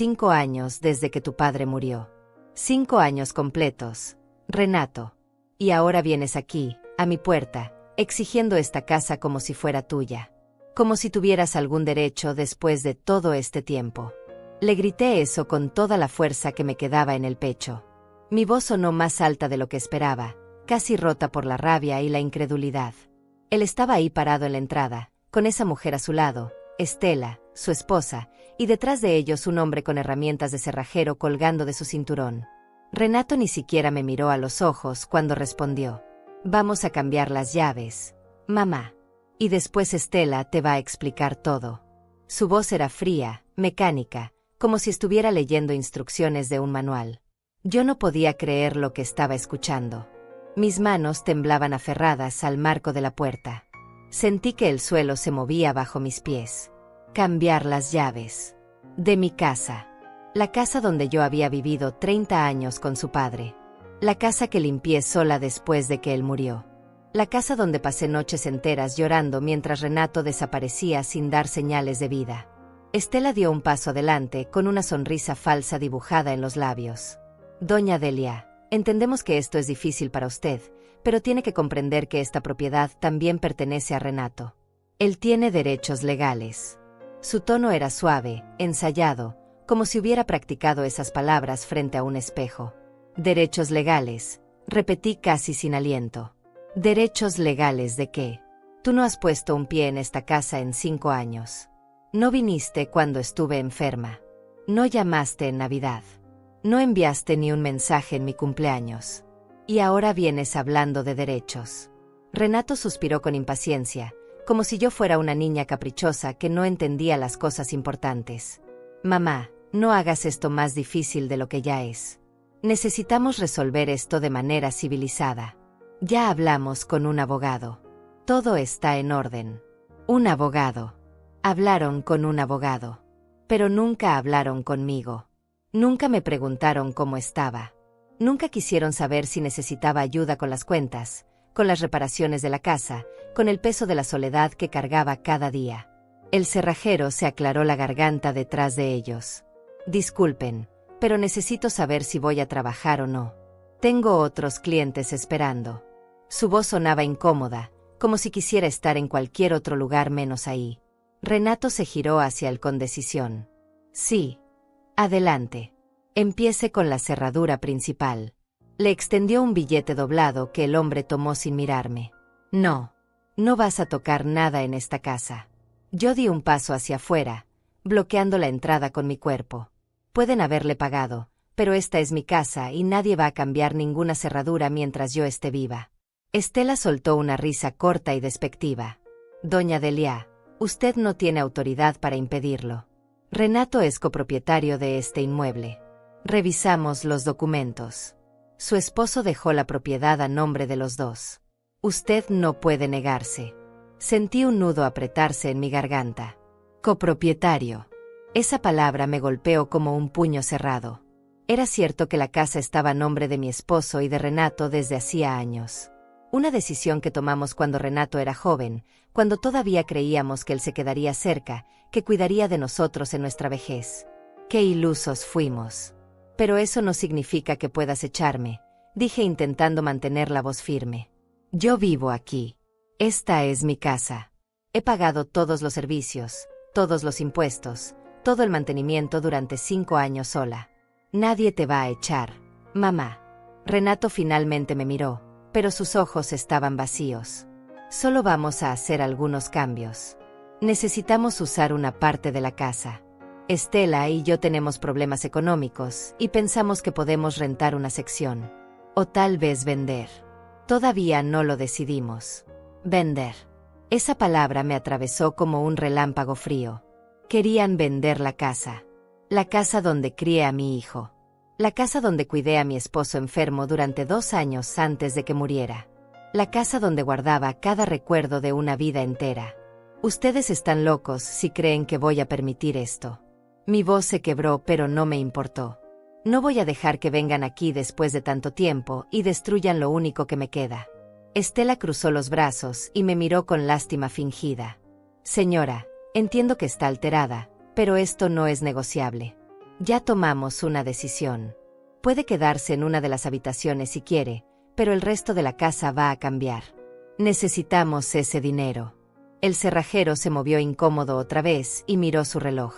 5 años desde que tu padre murió. 5 años completos, Renato. Y ahora vienes aquí, a mi puerta, exigiendo esta casa como si fuera tuya. Como si tuvieras algún derecho después de todo este tiempo. Le grité eso con toda la fuerza que me quedaba en el pecho. Mi voz sonó más alta de lo que esperaba, casi rota por la rabia y la incredulidad. Él estaba ahí parado en la entrada, con esa mujer a su lado, Estela, su esposa, y detrás de ellos un hombre con herramientas de cerrajero colgando de su cinturón. Renato ni siquiera me miró a los ojos cuando respondió: «Vamos a cambiar las llaves, mamá. Y después Estela te va a explicar todo». Su voz era fría, mecánica, como si estuviera leyendo instrucciones de un manual. Yo no podía creer lo que estaba escuchando. Mis manos temblaban aferradas al marco de la puerta. Sentí que el suelo se movía bajo mis pies. Cambiar las llaves. De mi casa. La casa donde yo había vivido 30 años con su padre. La casa que limpié sola después de que él murió. La casa donde pasé noches enteras llorando mientras Renato desaparecía sin dar señales de vida. Estela dio un paso adelante con una sonrisa falsa dibujada en los labios. «Doña Delia, entendemos que esto es difícil para usted, pero tiene que comprender que esta propiedad también pertenece a Renato. Él tiene derechos legales». Su tono era suave, ensayado, como si hubiera practicado esas palabras frente a un espejo. «Derechos legales», repetí casi sin aliento. «¿Derechos legales de qué? Tú no has puesto un pie en esta casa en 5 años. No viniste cuando estuve enferma. No llamaste en Navidad. No enviaste ni un mensaje en mi cumpleaños. Y ahora vienes hablando de derechos». Renato suspiró con impaciencia, como si yo fuera una niña caprichosa que no entendía las cosas importantes. «Mamá, no hagas esto más difícil de lo que ya es. Necesitamos resolver esto de manera civilizada. Ya hablamos con un abogado. Todo está en orden». «Un abogado». Hablaron con un abogado. Pero nunca hablaron conmigo. Nunca me preguntaron cómo estaba. Nunca quisieron saber si necesitaba ayuda con las cuentas, con las reparaciones de la casa, con el peso de la soledad que cargaba cada día. El cerrajero se aclaró la garganta detrás de ellos. «Disculpen, pero necesito saber si voy a trabajar o no. Tengo otros clientes esperando». Su voz sonaba incómoda, como si quisiera estar en cualquier otro lugar menos ahí. Renato se giró hacia él con decisión. «Sí. Adelante. Empiece con la cerradura principal». Le extendió un billete doblado que el hombre tomó sin mirarme. «No. No vas a tocar nada en esta casa». Yo di un paso hacia afuera, bloqueando la entrada con mi cuerpo. Pueden haberle pagado, pero esta es mi casa y nadie va a cambiar ninguna cerradura mientras yo esté viva. Estela soltó una risa corta y despectiva. «Doña Delia, usted no tiene autoridad para impedirlo. Renato es copropietario de este inmueble. Revisamos los documentos. Su esposo dejó la propiedad a nombre de los dos. Usted no puede negarse». Sentí un nudo apretarse en mi garganta. «Copropietario». Esa palabra me golpeó como un puño cerrado. Era cierto que la casa estaba a nombre de mi esposo y de Renato desde hacía años. Una decisión que tomamos cuando Renato era joven, cuando todavía creíamos que él se quedaría cerca, que cuidaría de nosotros en nuestra vejez. Qué ilusos fuimos. «Pero eso no significa que puedas echarme», dije intentando mantener la voz firme. «Yo vivo aquí. Esta es mi casa. He pagado todos los servicios, todos los impuestos, todo el mantenimiento durante 5 años sola. Nadie te va a echar, mamá». Renato finalmente me miró, pero sus ojos estaban vacíos. «Solo vamos a hacer algunos cambios. Necesitamos usar una parte de la casa. Estela y yo tenemos problemas económicos y pensamos que podemos rentar una sección. O tal vez vender. Todavía no lo decidimos». Vender. Esa palabra me atravesó como un relámpago frío. Querían vender la casa. La casa donde crié a mi hijo. La casa donde cuidé a mi esposo enfermo durante 2 años antes de que muriera. La casa donde guardaba cada recuerdo de una vida entera. «Ustedes están locos si creen que voy a permitir esto». Mi voz se quebró, pero no me importó. «No voy a dejar que vengan aquí después de tanto tiempo y destruyan lo único que me queda». Estela cruzó los brazos y me miró con lástima fingida. «Señora, entiendo que está alterada, pero esto no es negociable. Ya tomamos una decisión. Puede quedarse en una de las habitaciones si quiere, pero el resto de la casa va a cambiar. Necesitamos ese dinero. El cerrajero se movió incómodo otra vez y miró su reloj.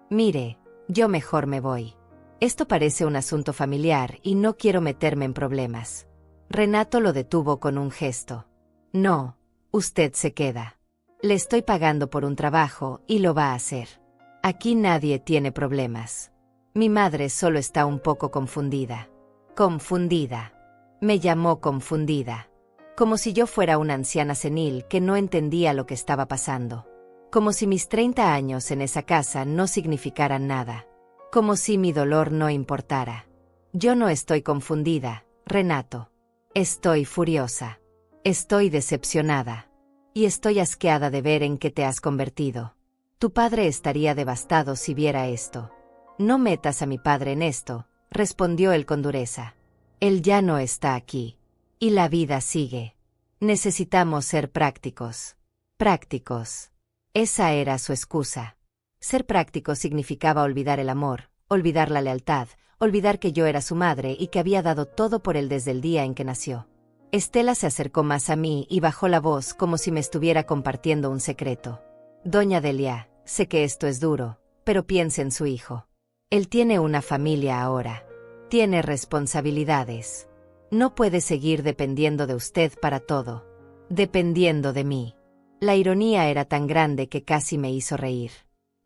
Mire, yo mejor me voy. Esto parece un asunto familiar y no quiero meterme en problemas. Renato lo detuvo con un gesto. No, usted se queda. Le estoy pagando por un trabajo y lo va a hacer. Aquí nadie tiene problemas. Mi madre solo está un poco confundida. Confundida. Me llamó confundida. Como si yo fuera una anciana senil que no entendía lo que estaba pasando. Como si mis 30 años en esa casa no significaran nada. Como si mi dolor no importara. Yo no estoy confundida, Renato. Estoy furiosa. Estoy decepcionada. Y estoy asqueada de ver en qué te has convertido. Tu padre estaría devastado si viera esto. No metas a mi padre en esto, respondió él con dureza. Él ya no está aquí. Y la vida sigue. Necesitamos ser prácticos. Prácticos. Esa era su excusa. Ser práctico significaba olvidar el amor, olvidar la lealtad, olvidar que yo era su madre y que había dado todo por él desde el día en que nació. Estela se acercó más a mí y bajó la voz como si me estuviera compartiendo un secreto. Doña Delia, sé que esto es duro, pero piense en su hijo. Él tiene una familia ahora. Tiene responsabilidades. No puede seguir dependiendo de usted para todo. Dependiendo de mí. La ironía era tan grande que casi me hizo reír.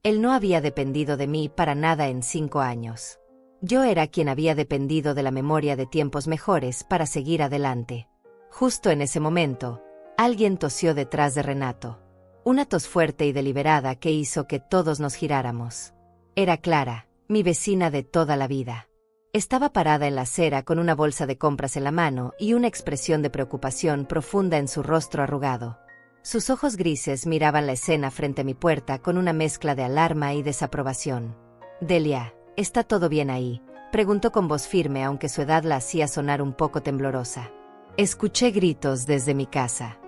Él no había dependido de mí para nada en 5 años. Yo era quien había dependido de la memoria de tiempos mejores para seguir adelante. Justo en ese momento, alguien tosió detrás de Renato. Una tos fuerte y deliberada que hizo que todos nos giráramos. Era Clara, mi vecina de toda la vida. Estaba parada en la acera con una bolsa de compras en la mano y una expresión de preocupación profunda en su rostro arrugado. Sus ojos grises miraban la escena frente a mi puerta con una mezcla de alarma y desaprobación. Delia, ¿está todo bien ahí?, preguntó con voz firme aunque su edad la hacía sonar un poco temblorosa. Escuché gritos desde mi casa.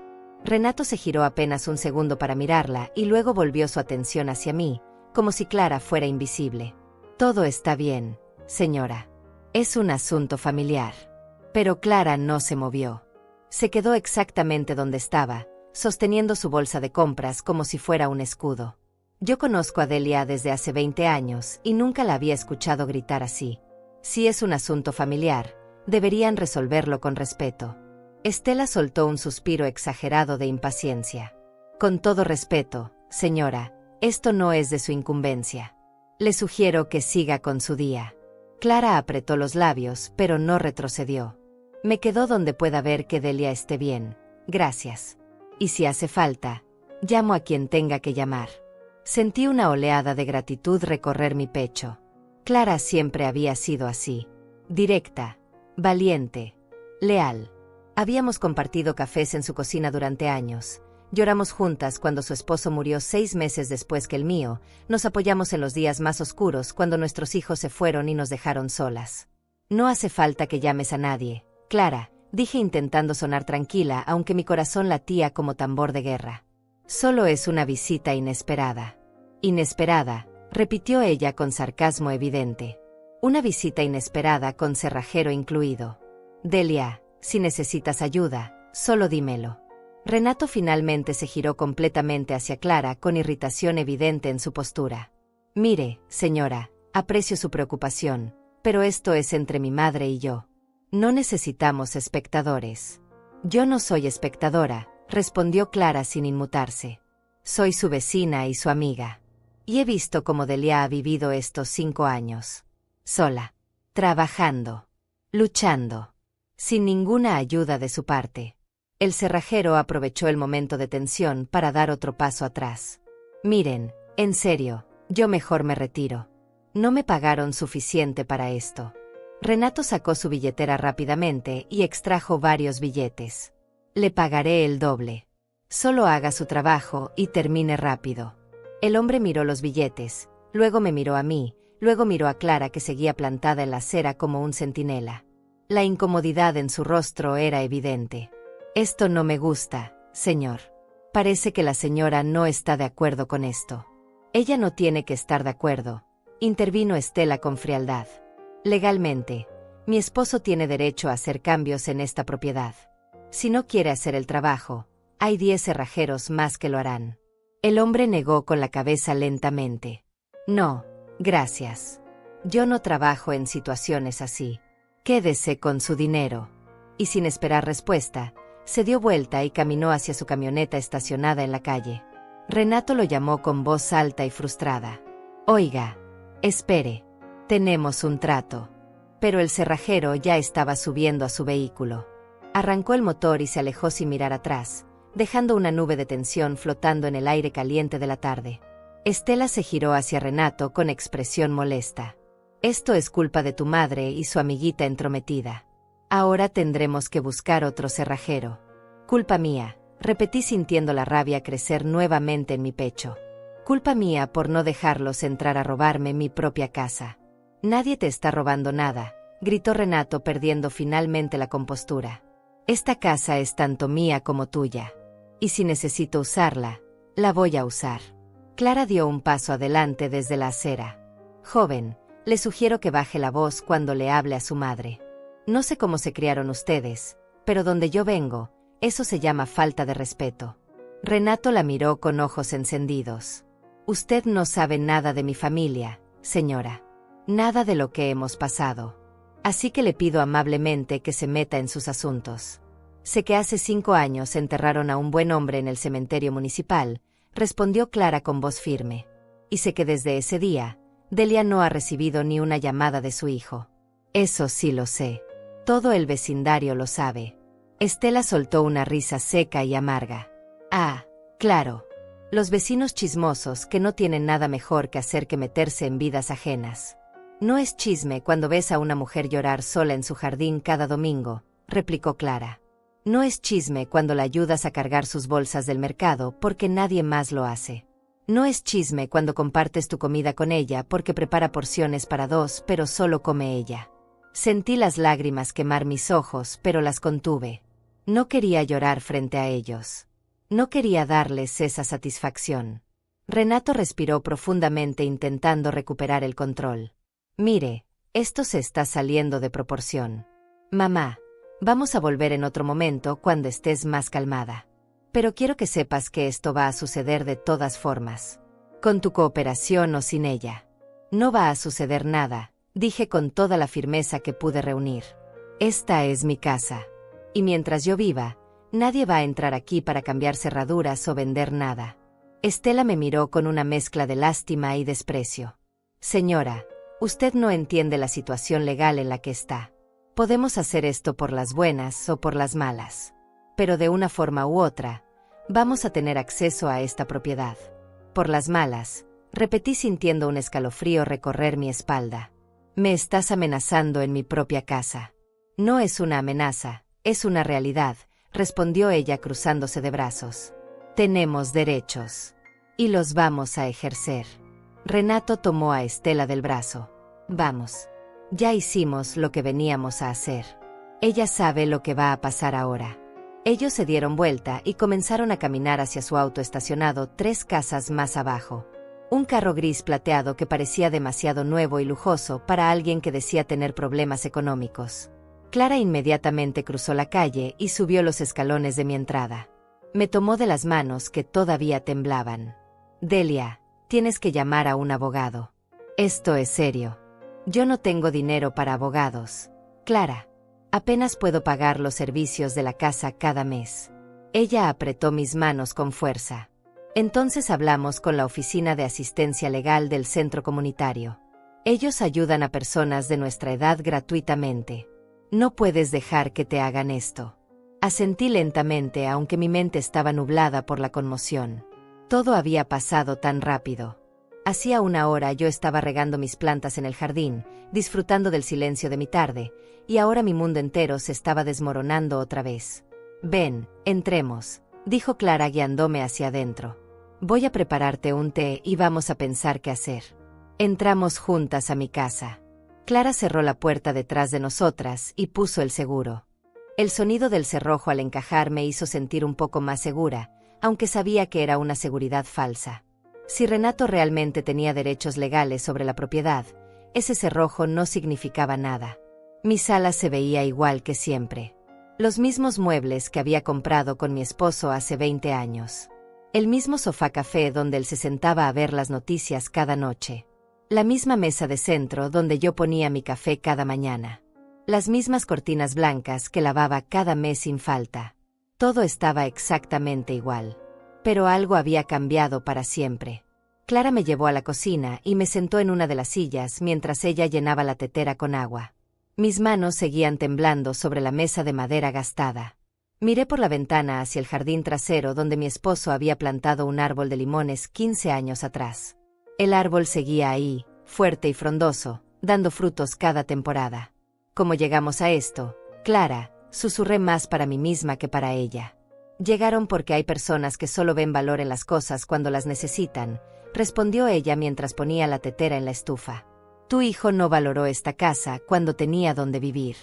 Renato se giró apenas un segundo para mirarla y luego volvió su atención hacia mí, como si Clara fuera invisible. Todo está bien, señora. Es un asunto familiar. Pero Clara no se movió. Se quedó exactamente donde estaba, sosteniendo su bolsa de compras como si fuera un escudo. Yo conozco a Delia desde hace 20 años y nunca la había escuchado gritar así. Si es un asunto familiar, deberían resolverlo con respeto. Estela soltó un suspiro exagerado de impaciencia. Con todo respeto, señora, esto no es de su incumbencia. Le sugiero que siga con su día. Clara apretó los labios, pero no retrocedió. Me quedó donde pueda ver que Delia esté bien. Gracias. Y si hace falta, llamo a quien tenga que llamar. Sentí una oleada de gratitud recorrer mi pecho. Clara siempre había sido así. Directa, valiente, leal. Habíamos compartido cafés en su cocina durante años. Lloramos juntas cuando su esposo murió 6 meses después que el mío. Nos apoyamos en los días más oscuros cuando nuestros hijos se fueron y nos dejaron solas. No hace falta que llames a nadie, Clara, dije intentando sonar tranquila aunque mi corazón latía como tambor de guerra. Solo es una visita inesperada. Inesperada, repitió ella con sarcasmo evidente. Una visita inesperada con cerrajero incluido. Delia, si necesitas ayuda, solo dímelo. Renato finalmente se giró completamente hacia Clara con irritación evidente en su postura. Mire, señora, aprecio su preocupación, pero esto es entre mi madre y yo. No necesitamos espectadores. Yo no soy espectadora, respondió Clara sin inmutarse. Soy su vecina y su amiga. Y he visto cómo Delia ha vivido estos 5 años. Sola. Trabajando. Luchando. Sin ninguna ayuda de su parte. El cerrajero aprovechó el momento de tensión para dar otro paso atrás. Miren, en serio, yo mejor me retiro. No me pagaron suficiente para esto. Renato sacó su billetera rápidamente y extrajo varios billetes. Le pagaré el doble. Solo haga su trabajo y termine rápido. El hombre miró los billetes, luego me miró a mí, luego miró a Clara que seguía plantada en la acera como un centinela. La incomodidad en su rostro era evidente. Esto no me gusta, señor. Parece que la señora no está de acuerdo con esto. Ella no tiene que estar de acuerdo. intervino Estela con frialdad. Legalmente, mi esposo tiene derecho a hacer cambios en esta propiedad. Si no quiere hacer el trabajo, hay 10 cerrajeros más que lo harán. El hombre negó con la cabeza lentamente. No, gracias. Yo no trabajo en situaciones así. Quédese con su dinero. Y sin esperar respuesta, se dio vuelta y caminó hacia su camioneta estacionada en la calle. Renato lo llamó con voz alta y frustrada. Oiga, espere. Tenemos un trato. Pero el cerrajero ya estaba subiendo a su vehículo. Arrancó el motor y se alejó sin mirar atrás, dejando una nube de tensión flotando en el aire caliente de la tarde. Estela se giró hacia Renato con expresión molesta. Esto es culpa de tu madre y su amiguita entrometida. Ahora tendremos que buscar otro cerrajero. Culpa mía, repetí sintiendo la rabia crecer nuevamente en mi pecho. Culpa mía por no dejarlos entrar a robarme mi propia casa. Nadie te está robando nada, gritó Renato perdiendo finalmente la compostura. Esta casa es tanto mía como tuya. Y si necesito usarla, la voy a usar. Clara dio un paso adelante desde la acera. Joven, le sugiero que baje la voz cuando le hable a su madre. No sé cómo se criaron ustedes, pero donde yo vengo, eso se llama falta de respeto. Renato la miró con ojos encendidos. Usted no sabe nada de mi familia, señora. Nada de lo que hemos pasado. Así que le pido amablemente que se meta en sus asuntos. Sé que hace 5 años enterraron a un buen hombre en el cementerio municipal, respondió Clara con voz firme. Y sé que desde ese día, Delia no ha recibido ni una llamada de su hijo. Eso sí lo sé. Todo el vecindario lo sabe. Estela soltó una risa seca y amarga. Ah, claro. Los vecinos chismosos que no tienen nada mejor que hacer que meterse en vidas ajenas. No es chisme cuando ves a una mujer llorar sola en su jardín cada domingo, replicó Clara. No es chisme cuando la ayudas a cargar sus bolsas del mercado porque nadie más lo hace. No es chisme cuando compartes tu comida con ella porque prepara porciones para 2 pero solo come ella. Sentí las lágrimas quemar mis ojos pero las contuve. No quería llorar frente a ellos. No quería darles esa satisfacción. Renato respiró profundamente intentando recuperar el control. Mire, esto se está saliendo de proporción. Mamá, vamos a volver en otro momento cuando estés más calmada. Pero quiero que sepas que esto va a suceder de todas formas. Con tu cooperación o sin ella. No va a suceder nada, dije con toda la firmeza que pude reunir. Esta es mi casa. Y mientras yo viva, nadie va a entrar aquí para cambiar cerraduras o vender nada. Estela me miró con una mezcla de lástima y desprecio. Señora, usted no entiende la situación legal en la que está. Podemos hacer esto por las buenas o por las malas. Pero de una forma u otra, vamos a tener acceso a esta propiedad. Por las malas, repetí sintiendo un escalofrío recorrer mi espalda. Me estás amenazando en mi propia casa. No es una amenaza, es una realidad, respondió ella cruzándose de brazos. Tenemos derechos. Y los vamos a ejercer. Renato tomó a Estela del brazo. Vamos. Ya hicimos lo que veníamos a hacer. Ella sabe lo que va a pasar ahora. Ellos se dieron vuelta y comenzaron a caminar hacia su auto estacionado 3 casas más abajo. Un carro gris plateado que parecía demasiado nuevo y lujoso para alguien que decía tener problemas económicos. Clara inmediatamente cruzó la calle y subió los escalones de mi entrada. Me tomó de las manos que todavía temblaban. Delia, tienes que llamar a un abogado. Esto es serio. Yo no tengo dinero para abogados. Clara. Apenas puedo pagar los servicios de la casa cada mes. Ella apretó mis manos con fuerza. Entonces hablamos con la oficina de asistencia legal del centro comunitario. Ellos ayudan a personas de nuestra edad gratuitamente. No puedes dejar que te hagan esto. Asentí lentamente aunque mi mente estaba nublada por la conmoción. Todo había pasado tan rápido. Hacía 1 hora yo estaba regando mis plantas en el jardín, disfrutando del silencio de mi tarde, y ahora mi mundo entero se estaba desmoronando otra vez. Ven, entremos, dijo Clara guiándome hacia adentro. Voy a prepararte un té y vamos a pensar qué hacer. Entramos juntas a mi casa. Clara cerró la puerta detrás de nosotras y puso el seguro. El sonido del cerrojo al encajar me hizo sentir un poco más segura, aunque sabía que era una seguridad falsa. Si Renato realmente tenía derechos legales sobre la propiedad, ese cerrojo no significaba nada. Mi sala se veía igual que siempre. Los mismos muebles que había comprado con mi esposo hace 20 años. El mismo sofá café donde él se sentaba a ver las noticias cada noche. La misma mesa de centro donde yo ponía mi café cada mañana. Las mismas cortinas blancas que lavaba cada mes sin falta. Todo estaba exactamente igual. Pero algo había cambiado para siempre. Clara me llevó a la cocina y me sentó en una de las sillas mientras ella llenaba la tetera con agua. Mis manos seguían temblando sobre la mesa de madera gastada. Miré por la ventana hacia el jardín trasero donde mi esposo había plantado un árbol de limones 15 años atrás. El árbol seguía ahí, fuerte y frondoso, dando frutos cada temporada. ¿Cómo llegamos a esto, Clara?, susurré más para mí misma que para ella. Llegaron porque hay personas que solo ven valor en las cosas cuando las necesitan, respondió ella mientras ponía la tetera en la estufa. Tu hijo no valoró esta casa cuando tenía donde vivir.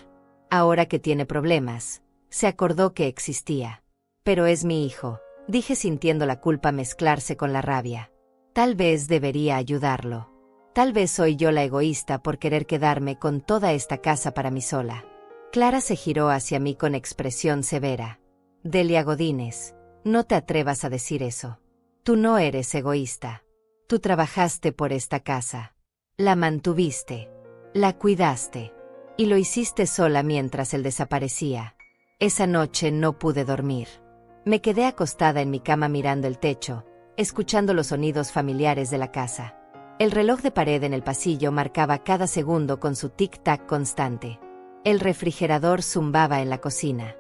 Ahora que tiene problemas, se acordó que existía. Pero es mi hijo, dije sintiendo la culpa mezclarse con la rabia. Tal vez debería ayudarlo. Tal vez soy yo la egoísta por querer quedarme con toda esta casa para mí sola. Clara se giró hacia mí con expresión severa. Delia Godínez, no te atrevas a decir eso. Tú no eres egoísta. Tú trabajaste por esta casa. La mantuviste. La cuidaste. Y lo hiciste sola mientras él desaparecía. Esa noche no pude dormir. Me quedé acostada en mi cama mirando el techo, escuchando los sonidos familiares de la casa. El reloj de pared en el pasillo marcaba cada segundo con su tic-tac constante. El refrigerador zumbaba en la cocina.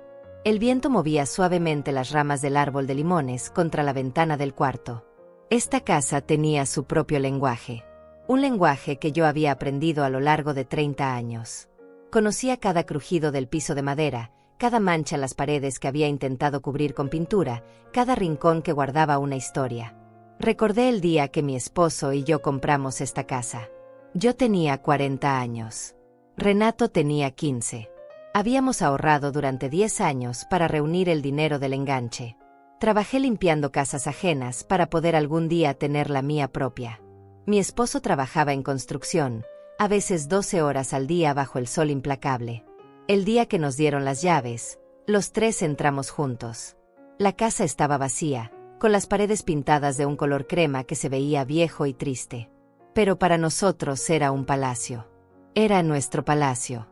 El viento movía suavemente las ramas del árbol de limones contra la ventana del cuarto. Esta casa tenía su propio lenguaje. Un lenguaje que yo había aprendido a lo largo de 30 años. Conocía cada crujido del piso de madera, cada mancha en las paredes que había intentado cubrir con pintura, cada rincón que guardaba una historia. Recordé el día que mi esposo y yo compramos esta casa. Yo tenía 40 años. Renato tenía 15. Habíamos ahorrado durante 10 años para reunir el dinero del enganche. Trabajé limpiando casas ajenas para poder algún día tener la mía propia. Mi esposo trabajaba en construcción, a veces 12 horas al día bajo el sol implacable. El día que nos dieron las llaves, los tres entramos juntos. La casa estaba vacía, con las paredes pintadas de un color crema que se veía viejo y triste. Pero para nosotros era un palacio. Era nuestro palacio.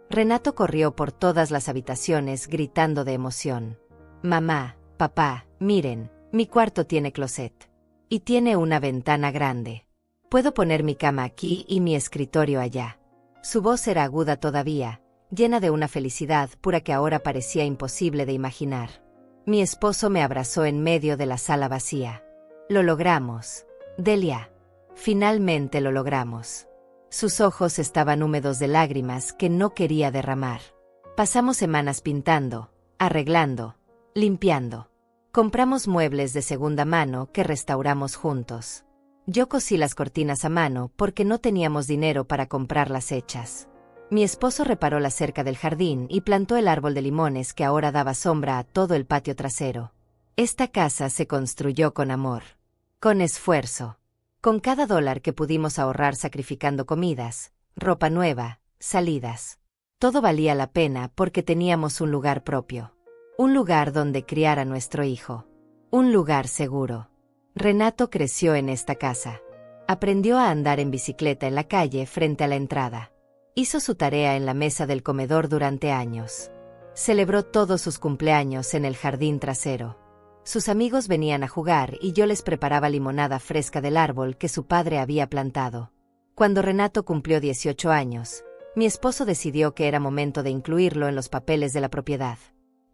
Renato corrió por todas las habitaciones gritando de emoción. Mamá, papá, miren, mi cuarto tiene closet. Y tiene una ventana grande. Puedo poner mi cama aquí y mi escritorio allá. Su voz era aguda todavía, llena de una felicidad pura que ahora parecía imposible de imaginar. Mi esposo me abrazó en medio de la sala vacía. Lo logramos, Delia. Finalmente lo logramos. Sus ojos estaban húmedos de lágrimas que no quería derramar. Pasamos semanas pintando, arreglando, limpiando. Compramos muebles de segunda mano que restauramos juntos. Yo cosí las cortinas a mano porque no teníamos dinero para comprarlas hechas. Mi esposo reparó la cerca del jardín y plantó el árbol de limones que ahora daba sombra a todo el patio trasero. Esta casa se construyó con amor, con esfuerzo, con cada dólar que pudimos ahorrar sacrificando comidas, ropa nueva, salidas. Todo valía la pena porque teníamos un lugar propio. Un lugar donde criar a nuestro hijo. Un lugar seguro. Renato creció en esta casa. Aprendió a andar en bicicleta en la calle frente a la entrada. Hizo su tarea en la mesa del comedor durante años. Celebró todos sus cumpleaños en el jardín trasero. Sus amigos venían a jugar y yo les preparaba limonada fresca del árbol que su padre había plantado. Cuando Renato cumplió 18 años, mi esposo decidió que era momento de incluirlo en los papeles de la propiedad.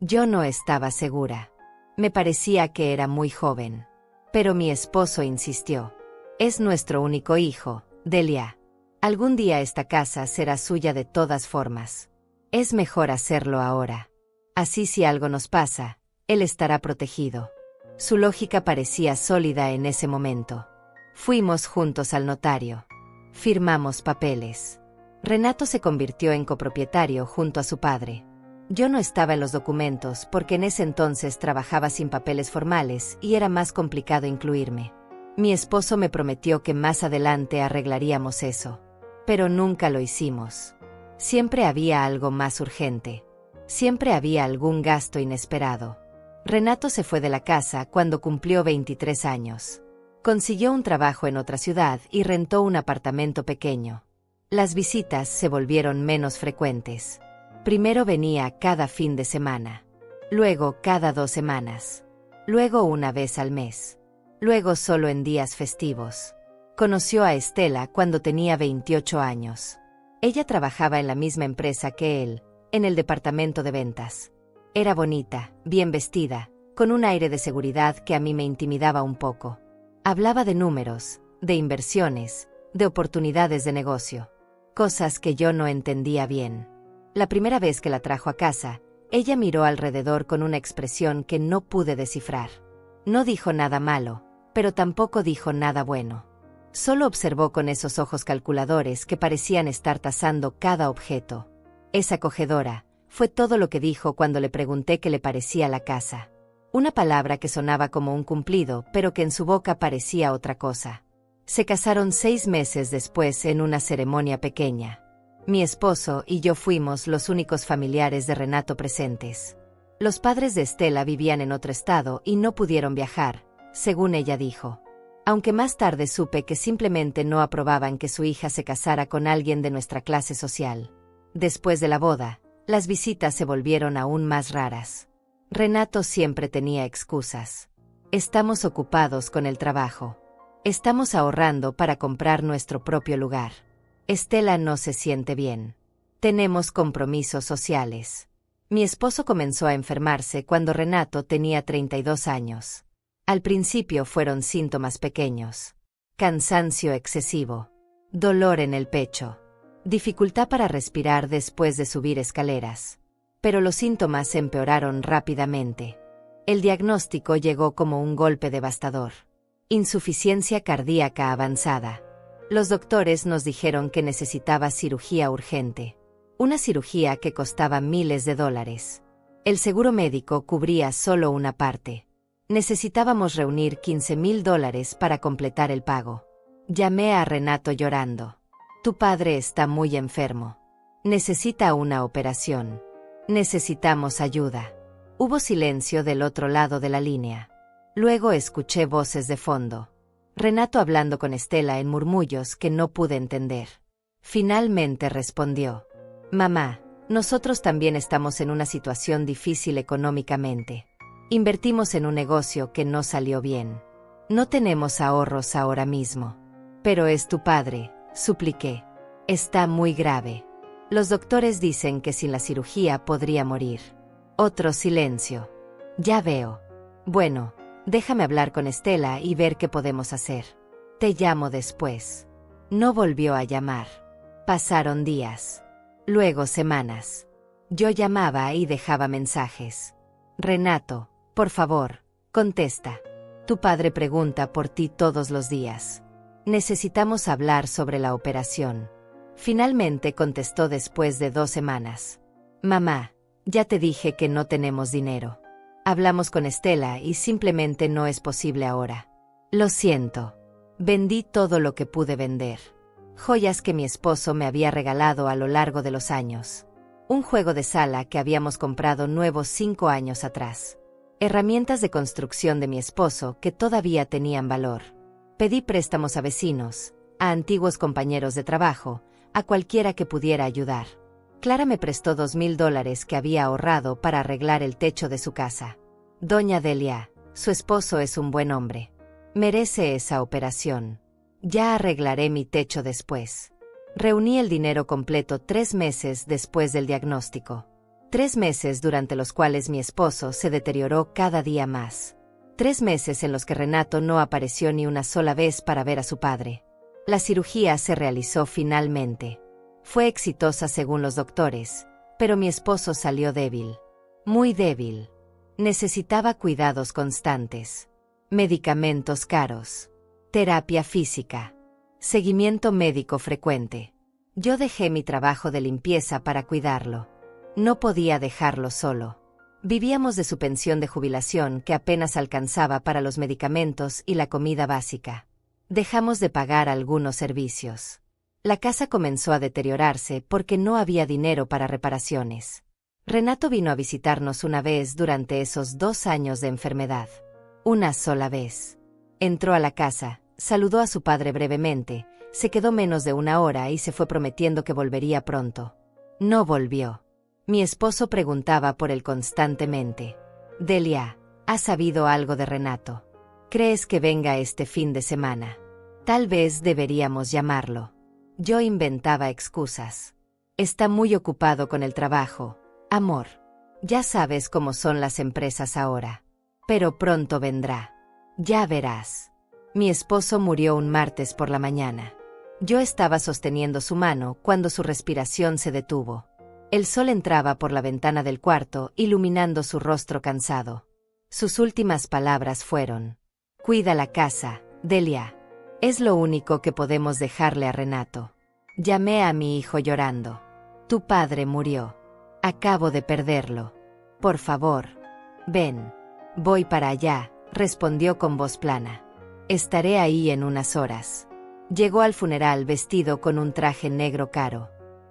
Yo no estaba segura. Me parecía que era muy joven. Pero mi esposo insistió. Es nuestro único hijo, Delia. Algún día esta casa será suya de todas formas. Es mejor hacerlo ahora. Así si algo nos pasa, él estará protegido. Su lógica parecía sólida en ese momento. Fuimos juntos al notario. Firmamos papeles. Renato se convirtió en copropietario junto a su padre. Yo no estaba en los documentos porque en ese entonces trabajaba sin papeles formales y era más complicado incluirme. Mi esposo me prometió que más adelante arreglaríamos eso. Pero nunca lo hicimos. Siempre había algo más urgente. Siempre había algún gasto inesperado. Renato se fue de la casa cuando cumplió 23 años. Consiguió un trabajo en otra ciudad y rentó un apartamento pequeño. Las visitas se volvieron menos frecuentes. Primero venía cada fin de semana. Luego cada 2 semanas. Luego una vez al mes. Luego solo en días festivos. Conoció a Estela cuando tenía 28 años. Ella trabajaba en la misma empresa que él, en el departamento de ventas. Era bonita, bien vestida, con un aire de seguridad que a mí me intimidaba un poco. Hablaba de números, de inversiones, de oportunidades de negocio. Cosas que yo no entendía bien. La primera vez que la trajo a casa, ella miró alrededor con una expresión que no pude descifrar. No dijo nada malo, pero tampoco dijo nada bueno. Solo observó con esos ojos calculadores que parecían estar tasando cada objeto. Es acogedora, fue todo lo que dijo cuando le pregunté qué le parecía la casa. Una palabra que sonaba como un cumplido, pero que en su boca parecía otra cosa. Se casaron 6 meses después en una ceremonia pequeña. Mi esposo y yo fuimos los únicos familiares de Renato presentes. Los padres de Estela vivían en otro estado y no pudieron viajar, según ella dijo. Aunque más tarde supe que simplemente no aprobaban que su hija se casara con alguien de nuestra clase social. Después de la boda, las visitas se volvieron aún más raras. Renato siempre tenía excusas. Estamos ocupados con el trabajo. Estamos ahorrando para comprar nuestro propio lugar. Estela no se siente bien. Tenemos compromisos sociales. Mi esposo comenzó a enfermarse cuando Renato tenía 32 años. Al principio fueron síntomas pequeños. Cansancio excesivo. Dolor en el pecho. Dificultad para respirar después de subir escaleras. Pero los síntomas empeoraron rápidamente. El diagnóstico llegó como un golpe devastador. Insuficiencia cardíaca avanzada. Los doctores nos dijeron que necesitaba cirugía urgente. Una cirugía que costaba miles de dólares. El seguro médico cubría solo una parte. Necesitábamos reunir $15,000 para completar el pago. Llamé a Renato llorando. Tu padre está muy enfermo. Necesita una operación. Necesitamos ayuda. Hubo silencio del otro lado de la línea. Luego escuché voces de fondo. Renato hablando con Estela en murmullos que no pude entender. Finalmente respondió. Mamá, nosotros también estamos en una situación difícil económicamente. Invertimos en un negocio que no salió bien. No tenemos ahorros ahora mismo. Pero es tu padre, supliqué. Está muy grave. Los doctores dicen que sin la cirugía podría morir. Otro silencio. Ya veo. Bueno, déjame hablar con Estela y ver qué podemos hacer. Te llamo después. No volvió a llamar. Pasaron días. Luego semanas. Yo llamaba y dejaba mensajes. Renato, por favor, contesta. Tu padre pregunta por ti todos los días. Necesitamos hablar sobre la operación. Finalmente contestó después de 2 semanas. Mamá, ya te dije que no tenemos dinero. Hablamos con Estela y simplemente no es posible ahora. Lo siento. Vendí todo lo que pude vender. Joyas que mi esposo me había regalado a lo largo de los años. Un juego de sala que habíamos comprado nuevo 5 años atrás. Herramientas de construcción de mi esposo que todavía tenían valor. Pedí préstamos a vecinos, a antiguos compañeros de trabajo, a cualquiera que pudiera ayudar. Clara me prestó $2,000 que había ahorrado para arreglar el techo de su casa. Doña Delia, su esposo es un buen hombre. Merece esa operación. Ya arreglaré mi techo después. Reuní el dinero completo 3 meses después del diagnóstico. 3 meses durante los cuales mi esposo se deterioró cada día más. 3 meses en los que Renato no apareció ni una sola vez para ver a su padre. La cirugía se realizó finalmente. Fue exitosa según los doctores, pero mi esposo salió débil. Muy débil. Necesitaba cuidados constantes. Medicamentos caros. Terapia física. Seguimiento médico frecuente. Yo dejé mi trabajo de limpieza para cuidarlo. No podía dejarlo solo. Vivíamos de su pensión de jubilación que apenas alcanzaba para los medicamentos y la comida básica. Dejamos de pagar algunos servicios. La casa comenzó a deteriorarse porque no había dinero para reparaciones. Renato vino a visitarnos una vez durante esos 2 años de enfermedad. Una sola vez. Entró a la casa, saludó a su padre brevemente, se quedó menos de 1 hora y se fue prometiendo que volvería pronto. No volvió. Mi esposo preguntaba por él constantemente. Delia, ¿has sabido algo de Renato? ¿Crees que venga este fin de semana? Tal vez deberíamos llamarlo. Yo inventaba excusas. Está muy ocupado con el trabajo, amor. Ya sabes cómo son las empresas ahora. Pero pronto vendrá. Ya verás. Mi esposo murió un martes por la mañana. Yo estaba sosteniendo su mano cuando su respiración se detuvo. El sol entraba por la ventana del cuarto, iluminando su rostro cansado. Sus últimas palabras fueron: «Cuida la casa, Delia. Es lo único que podemos dejarle a Renato». Llamé a mi hijo llorando. «Tu padre murió. Acabo de perderlo. Por favor, ven». «Voy para allá», respondió con voz plana. «Estaré ahí en unas horas». Llegó al funeral vestido con un traje negro caro.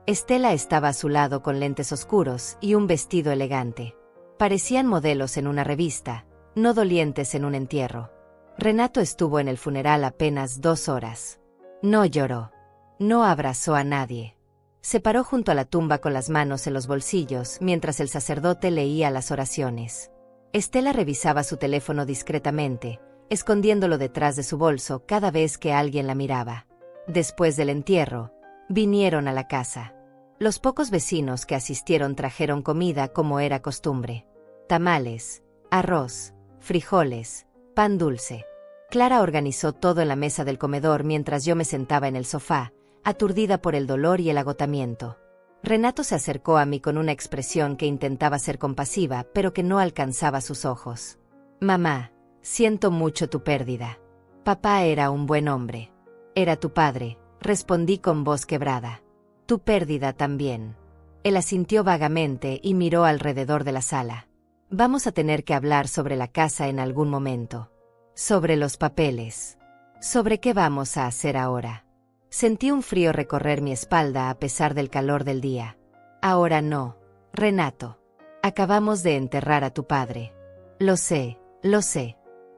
Estela estaba a su lado con lentes oscuros y un vestido elegante. Parecían modelos en una revista, no dolientes en un entierro. Renato estuvo en el funeral apenas 2 horas. No lloró. No abrazó a nadie. Se paró junto a la tumba con las manos en los bolsillos mientras el sacerdote leía las oraciones. Estela revisaba su teléfono discretamente, escondiéndolo detrás de su bolso cada vez que alguien la miraba. Después del entierro, vinieron a la casa. Los pocos vecinos que asistieron trajeron comida como era costumbre. Tamales, arroz, frijoles, pan dulce. Clara organizó todo en la mesa del comedor mientras yo me sentaba en el sofá, aturdida por el dolor y el agotamiento. Renato se acercó a mí con una expresión que intentaba ser compasiva, pero que no alcanzaba sus ojos. «Mamá, siento mucho tu pérdida. Papá era un buen hombre». «Era tu padre», respondí con voz quebrada. «Tu pérdida también». Él asintió vagamente y miró alrededor de la sala. «Vamos a tener que hablar sobre la casa en algún momento. Sobre los papeles. Sobre qué vamos a hacer ahora». Sentí un frío recorrer mi espalda a pesar del calor del día. «Ahora no, Renato. Acabamos de enterrar a tu padre». Lo sé.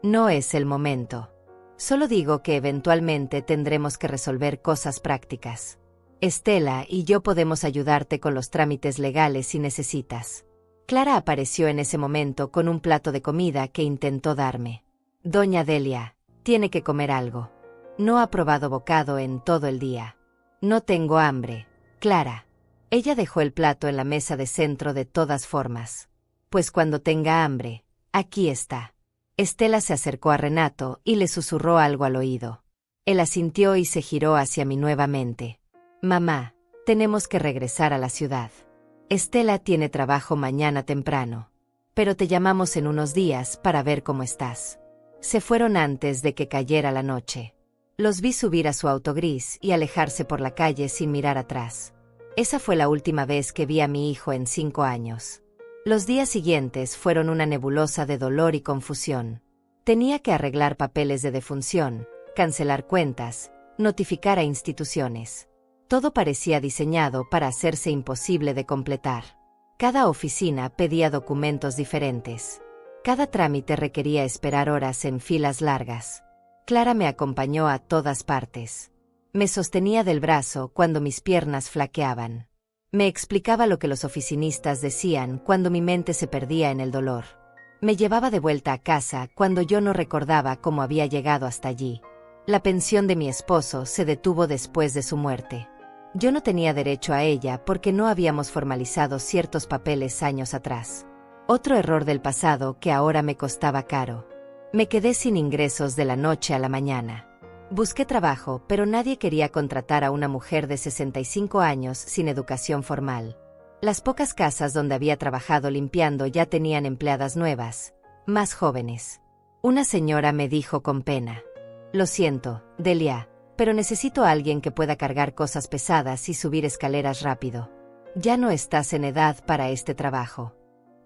No es el momento. Solo digo que eventualmente tendremos que resolver cosas prácticas. Estela y yo podemos ayudarte con los trámites legales si necesitas». Clara apareció en ese momento con un plato de comida que intentó darme. «Doña Delia, tiene que comer algo. No ha probado bocado en todo el día». «No tengo hambre, Clara». Ella dejó el plato en la mesa de centro de todas formas. «Pues cuando tenga hambre, aquí está». Estela se acercó a Renato y le susurró algo al oído. Él asintió y se giró hacia mí nuevamente. «Mamá, tenemos que regresar a la ciudad. Estela tiene trabajo mañana temprano. Pero te llamamos en unos días para ver cómo estás». Se fueron antes de que cayera la noche. Los vi subir a su auto gris y alejarse por la calle sin mirar atrás. Esa fue la última vez que vi a mi hijo en 5 años. Los días siguientes fueron una nebulosa de dolor y confusión. Tenía que arreglar papeles de defunción, cancelar cuentas, notificar a instituciones. Todo parecía diseñado para hacerse imposible de completar. Cada oficina pedía documentos diferentes. Cada trámite requería esperar horas en filas largas. Clara me acompañó a todas partes. Me sostenía del brazo cuando mis piernas flaqueaban. Me explicaba lo que los oficinistas decían cuando mi mente se perdía en el dolor. Me llevaba de vuelta a casa cuando yo no recordaba cómo había llegado hasta allí. La pensión de mi esposo se detuvo después de su muerte. Yo no tenía derecho a ella porque no habíamos formalizado ciertos papeles años atrás. Otro error del pasado que ahora me costaba caro. Me quedé sin ingresos de la noche a la mañana. Busqué trabajo, pero nadie quería contratar a una mujer de 65 años sin educación formal. Las pocas casas donde había trabajado limpiando ya tenían empleadas nuevas, más jóvenes. Una señora me dijo con pena: «Lo siento, Delia, pero necesito a alguien que pueda cargar cosas pesadas y subir escaleras rápido. Ya no estás en edad para este trabajo».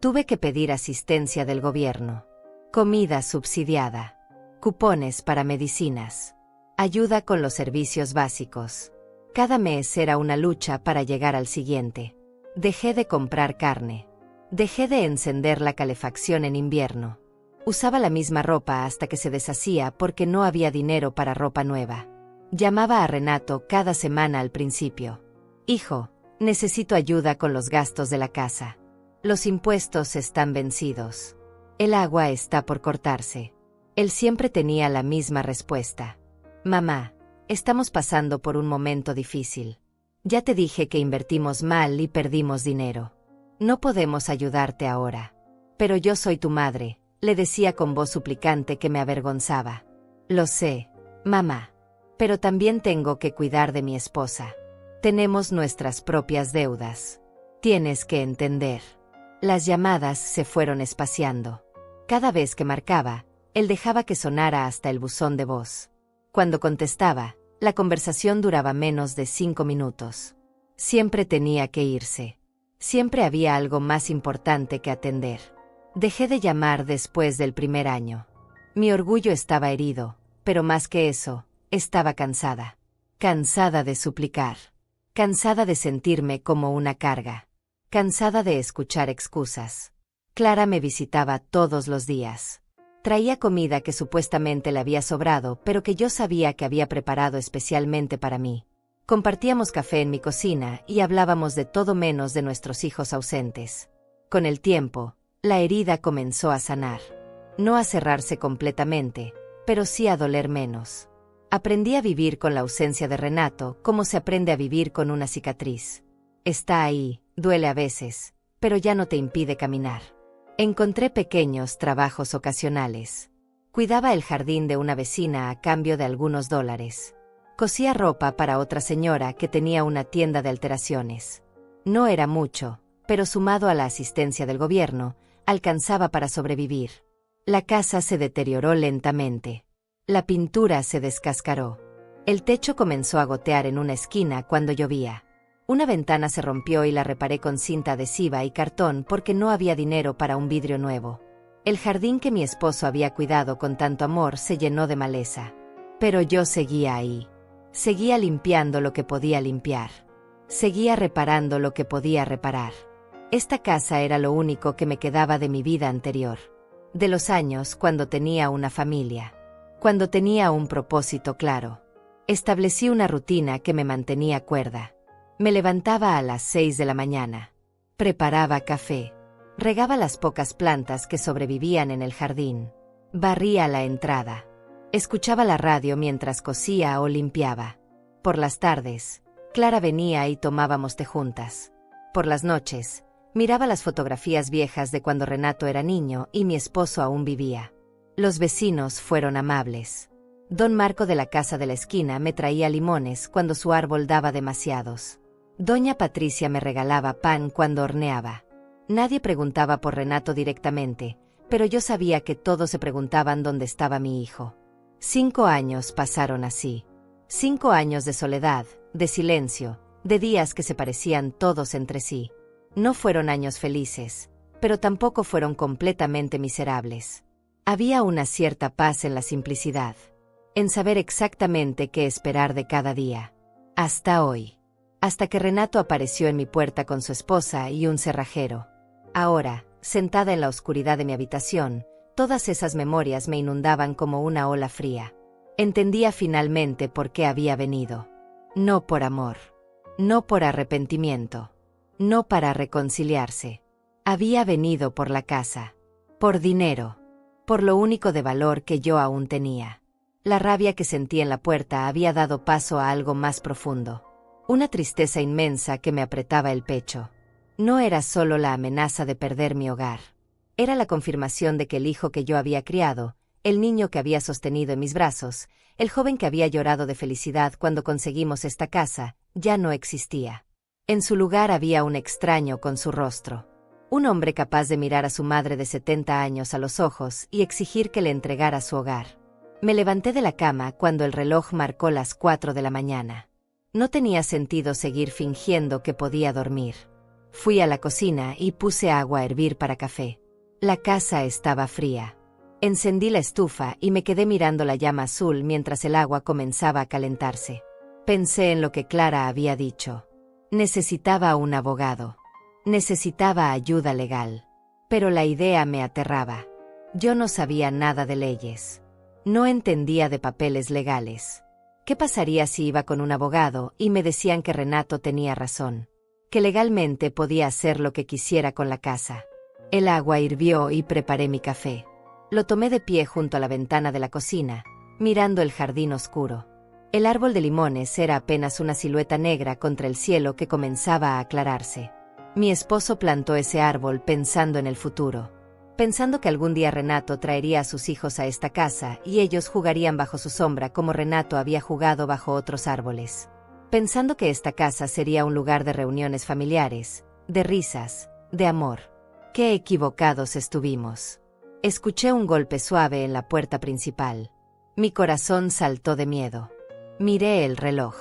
Tuve que pedir asistencia del gobierno. Comida subsidiada. Cupones para medicinas. Ayuda con los servicios básicos. Cada mes era una lucha para llegar al siguiente. Dejé de comprar carne. Dejé de encender la calefacción en invierno. Usaba la misma ropa hasta que se deshacía porque no había dinero para ropa nueva. Llamaba a Renato cada semana al principio. Hijo, necesito ayuda con los gastos de la casa. Los impuestos están vencidos. El agua está por cortarse. Él siempre tenía la misma respuesta. Mamá, estamos pasando por un momento difícil. Ya te dije que invertimos mal y perdimos dinero. No podemos ayudarte ahora. Pero yo soy tu madre, le decía con voz suplicante que me avergonzaba. Lo sé, mamá. Pero también tengo que cuidar de mi esposa. Tenemos nuestras propias deudas. Tienes que entender. Las llamadas se fueron espaciando. Cada vez que marcaba, él dejaba que sonara hasta el buzón de voz. Cuando contestaba, la conversación duraba menos de 5 minutos. Siempre tenía que irse. Siempre había algo más importante que atender. Dejé de llamar después del primer año. Mi orgullo estaba herido, pero más que eso, estaba cansada. Cansada de suplicar. Cansada de sentirme como una carga. Cansada de escuchar excusas. Clara me visitaba todos los días. Traía comida que supuestamente le había sobrado, pero que yo sabía que había preparado especialmente para mí. Compartíamos café en mi cocina y hablábamos de todo menos de nuestros hijos ausentes. Con el tiempo, la herida comenzó a sanar. No a cerrarse completamente, pero sí a doler menos. Aprendí a vivir con la ausencia de Renato como se aprende a vivir con una cicatriz. Está ahí, duele a veces, pero ya no te impide caminar. Encontré pequeños trabajos ocasionales. Cuidaba el jardín de una vecina a cambio de algunos dólares. Cosía ropa para otra señora que tenía una tienda de alteraciones. No era mucho, pero sumado a la asistencia del gobierno, alcanzaba para sobrevivir. La casa se deterioró lentamente. La pintura se descascaró. El techo comenzó a gotear en una esquina cuando llovía. Una ventana se rompió y la reparé con cinta adhesiva y cartón porque no había dinero para un vidrio nuevo. El jardín que mi esposo había cuidado con tanto amor se llenó de maleza. Pero yo seguía ahí. Seguía limpiando lo que podía limpiar. Seguía reparando lo que podía reparar. Esta casa era lo único que me quedaba de mi vida anterior. De los años cuando tenía una familia. Cuando tenía un propósito claro. Establecí una rutina que me mantenía cuerda. Me levantaba a las 6 de la mañana. Preparaba café. Regaba las pocas plantas que sobrevivían en el jardín. Barría la entrada. Escuchaba la radio mientras cosía o limpiaba. Por las tardes, Clara venía y tomábamos té juntas. Por las noches, miraba las fotografías viejas de cuando Renato era niño y mi esposo aún vivía. Los vecinos fueron amables. Don Marco de la casa de la esquina me traía limones cuando su árbol daba demasiados. Doña Patricia me regalaba pan cuando horneaba. Nadie preguntaba por Renato directamente, pero yo sabía que todos se preguntaban dónde estaba mi hijo. 5 años pasaron así. 5 años de soledad, de silencio, de días que se parecían todos entre sí. No fueron años felices, pero tampoco fueron completamente miserables. Había una cierta paz en la simplicidad, en saber exactamente qué esperar de cada día. Hasta hoy. Hasta que Renato apareció en mi puerta con su esposa y un cerrajero. Ahora, sentada en la oscuridad de mi habitación, todas esas memorias me inundaban como una ola fría. Entendía finalmente por qué había venido. No por amor. No por arrepentimiento. No para reconciliarse. Había venido por la casa. Por dinero. Por lo único de valor que yo aún tenía. La rabia que sentí en la puerta había dado paso a algo más profundo. Una tristeza inmensa que me apretaba el pecho. No era solo la amenaza de perder mi hogar. Era la confirmación de que el hijo que yo había criado, el niño que había sostenido en mis brazos, el joven que había llorado de felicidad cuando conseguimos esta casa, ya no existía. En su lugar había un extraño con su rostro. Un hombre capaz de mirar a su madre de 70 años a los ojos y exigir que le entregara su hogar. Me levanté de la cama cuando el reloj marcó las 4 de la mañana. No tenía sentido seguir fingiendo que podía dormir. Fui a la cocina y puse agua a hervir para café. La casa estaba fría. Encendí la estufa y me quedé mirando la llama azul mientras el agua comenzaba a calentarse. Pensé en lo que Clara había dicho. Necesitaba un abogado. Necesitaba ayuda legal. Pero la idea me aterraba. Yo no sabía nada de leyes. No entendía de papeles legales. ¿Qué pasaría si iba con un abogado y me decían que Renato tenía razón? Que legalmente podía hacer lo que quisiera con la casa. El agua hirvió y preparé mi café. Lo tomé de pie junto a la ventana de la cocina, mirando el jardín oscuro. El árbol de limones era apenas una silueta negra contra el cielo que comenzaba a aclararse. Mi esposo plantó ese árbol pensando en el futuro. Pensando que algún día Renato traería a sus hijos a esta casa y ellos jugarían bajo su sombra como Renato había jugado bajo otros árboles. Pensando que esta casa sería un lugar de reuniones familiares, de risas, de amor. ¡Qué equivocados estuvimos! Escuché un golpe suave en la puerta principal. Mi corazón saltó de miedo. Miré el reloj.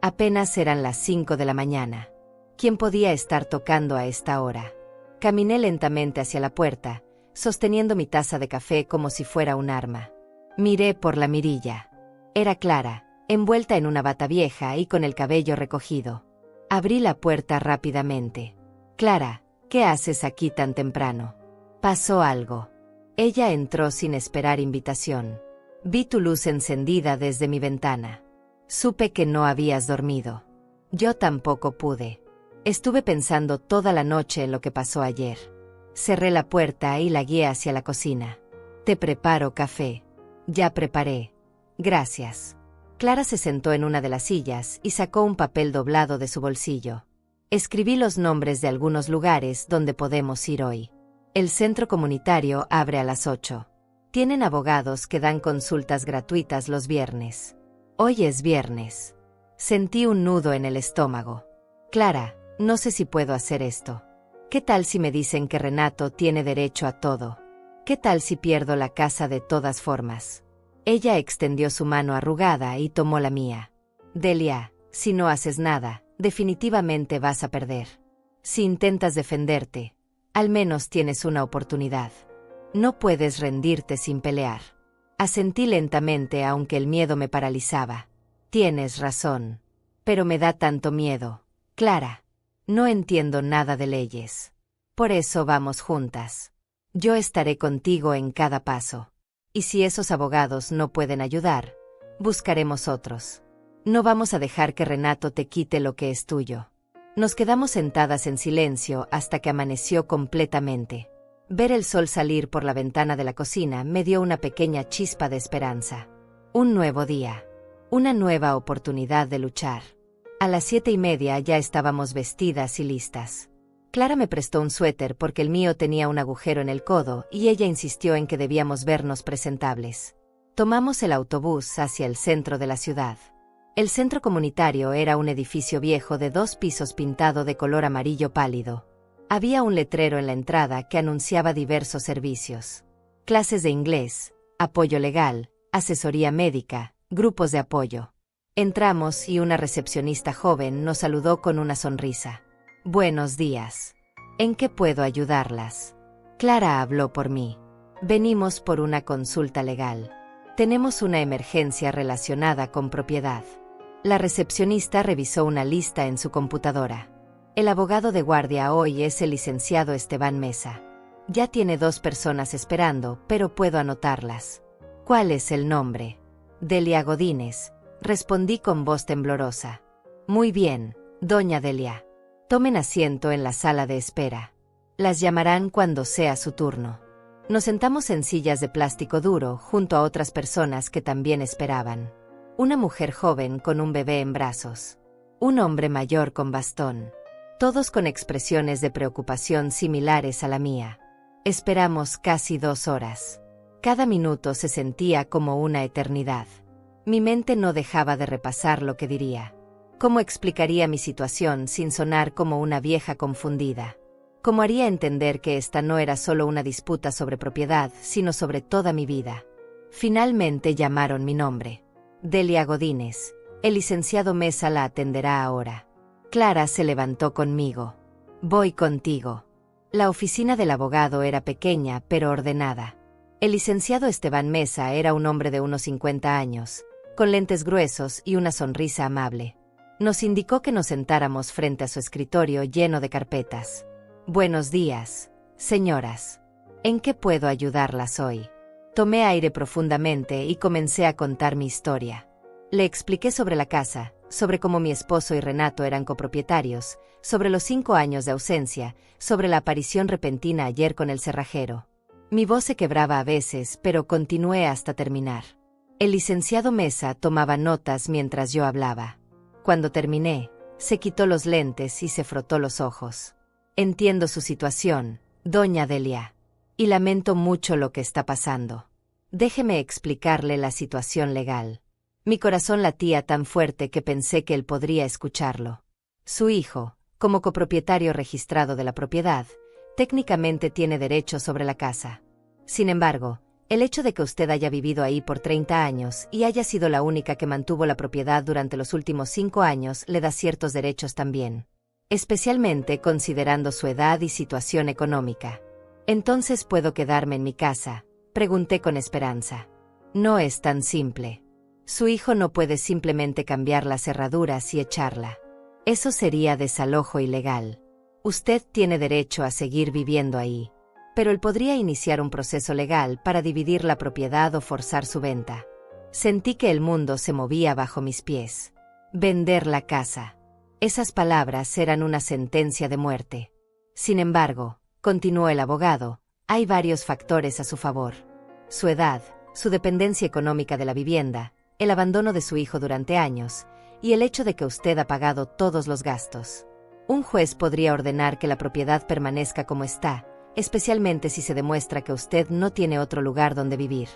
Apenas eran las 5 de la mañana. ¿Quién podía estar tocando a esta hora? Caminé lentamente hacia la puerta, sosteniendo mi taza de café como si fuera un arma. Miré por la mirilla. Era Clara, envuelta en una bata vieja y con el cabello recogido. Abrí la puerta rápidamente. Clara, ¿qué haces aquí tan temprano? Pasó algo. Ella entró sin esperar invitación. Vi tu luz encendida desde mi ventana. Supe que no habías dormido. Yo tampoco pude. Estuve pensando toda la noche en lo que pasó ayer. Cerré la puerta y la guié hacia la cocina. Te preparo café. Ya preparé. Gracias. Clara se sentó en una de las sillas y sacó un papel doblado de su bolsillo. Escribí los nombres de algunos lugares donde podemos ir hoy. El centro comunitario abre a las 8. Tienen abogados que dan consultas gratuitas los viernes. Hoy es viernes. Sentí un nudo en el estómago. Clara, no sé si puedo hacer esto. ¿Qué tal si me dicen que Renato tiene derecho a todo? ¿Qué tal si pierdo la casa de todas formas? Ella extendió su mano arrugada y tomó la mía. Delia, si no haces nada, definitivamente vas a perder. Si intentas defenderte, al menos tienes una oportunidad. No puedes rendirte sin pelear. Asentí lentamente aunque el miedo me paralizaba. Tienes razón. Pero me da tanto miedo. Clara, no entiendo nada de leyes. Por eso vamos juntas. Yo estaré contigo en cada paso. Y si esos abogados no pueden ayudar, buscaremos otros. No vamos a dejar que Renato te quite lo que es tuyo. Nos quedamos sentadas en silencio hasta que amaneció completamente. Ver el sol salir por la ventana de la cocina me dio una pequeña chispa de esperanza. Un nuevo día. Una nueva oportunidad de luchar. A las 7:30 ya estábamos vestidas y listas. Clara me prestó un suéter porque el mío tenía un agujero en el codo y ella insistió en que debíamos vernos presentables. Tomamos el autobús hacia el centro de la ciudad. El centro comunitario era un edificio viejo de 2 pisos pintado de color amarillo pálido. Había un letrero en la entrada que anunciaba diversos servicios. Clases de inglés, apoyo legal, asesoría médica, grupos de apoyo. Entramos y una recepcionista joven nos saludó con una sonrisa. Buenos días. ¿En qué puedo ayudarlas? Clara habló por mí. Venimos por una consulta legal. Tenemos una emergencia relacionada con propiedad. La recepcionista revisó una lista en su computadora. El abogado de guardia hoy es el licenciado Esteban Mesa. Ya tiene 2 personas esperando, pero puedo anotarlas. ¿Cuál es el nombre? Delia Godínez, respondí con voz temblorosa. Muy bien, doña Delia. Tomen asiento en la sala de espera. Las llamarán cuando sea su turno. Nos sentamos en sillas de plástico duro junto a otras personas que también esperaban. Una mujer joven con un bebé en brazos. Un hombre mayor con bastón. Todos con expresiones de preocupación similares a la mía. Esperamos casi 2 horas. Cada minuto se sentía como una eternidad. Mi mente no dejaba de repasar lo que diría. ¿Cómo explicaría mi situación sin sonar como una vieja confundida? ¿Cómo haría entender que esta no era solo una disputa sobre propiedad, sino sobre toda mi vida? Finalmente llamaron mi nombre. Delia Godínez. El licenciado Mesa la atenderá ahora. Clara se levantó conmigo. Voy contigo. La oficina del abogado era pequeña pero ordenada. El licenciado Esteban Mesa era un hombre de unos 50 años, con lentes gruesos y una sonrisa amable. Nos indicó que nos sentáramos frente a su escritorio lleno de carpetas. Buenos días, señoras. ¿En qué puedo ayudarlas hoy? Tomé aire profundamente y comencé a contar mi historia. Le expliqué sobre la casa, sobre cómo mi esposo y Renato eran copropietarios, sobre los 5 años de ausencia, sobre la aparición repentina ayer con el cerrajero. Mi voz se quebraba a veces, pero continué hasta terminar. El licenciado Mesa tomaba notas mientras yo hablaba. Cuando terminé, se quitó los lentes y se frotó los ojos. Entiendo su situación, doña Delia, y lamento mucho lo que está pasando. Déjeme explicarle la situación legal. Mi corazón latía tan fuerte que pensé que él podría escucharlo. Su hijo, como copropietario registrado de la propiedad, técnicamente tiene derecho sobre la casa. Sin embargo, el hecho de que usted haya vivido ahí por 30 años y haya sido la única que mantuvo la propiedad durante los últimos 5 años le da ciertos derechos también, especialmente considerando su edad y situación económica. ¿Entonces puedo quedarme en mi casa?, pregunté con esperanza. No es tan simple. Su hijo no puede simplemente cambiar las cerraduras y echarla. Eso sería desalojo ilegal. Usted tiene derecho a seguir viviendo ahí, pero él podría iniciar un proceso legal para dividir la propiedad o forzar su venta. Sentí que el mundo se movía bajo mis pies. Vender la casa. Esas palabras eran una sentencia de muerte. Sin embargo, continuó el abogado, hay varios factores a su favor. Su edad, su dependencia económica de la vivienda, el abandono de su hijo durante años, y el hecho de que usted ha pagado todos los gastos. Un juez podría ordenar que la propiedad permanezca como está, especialmente si se demuestra que usted no tiene otro lugar donde vivir.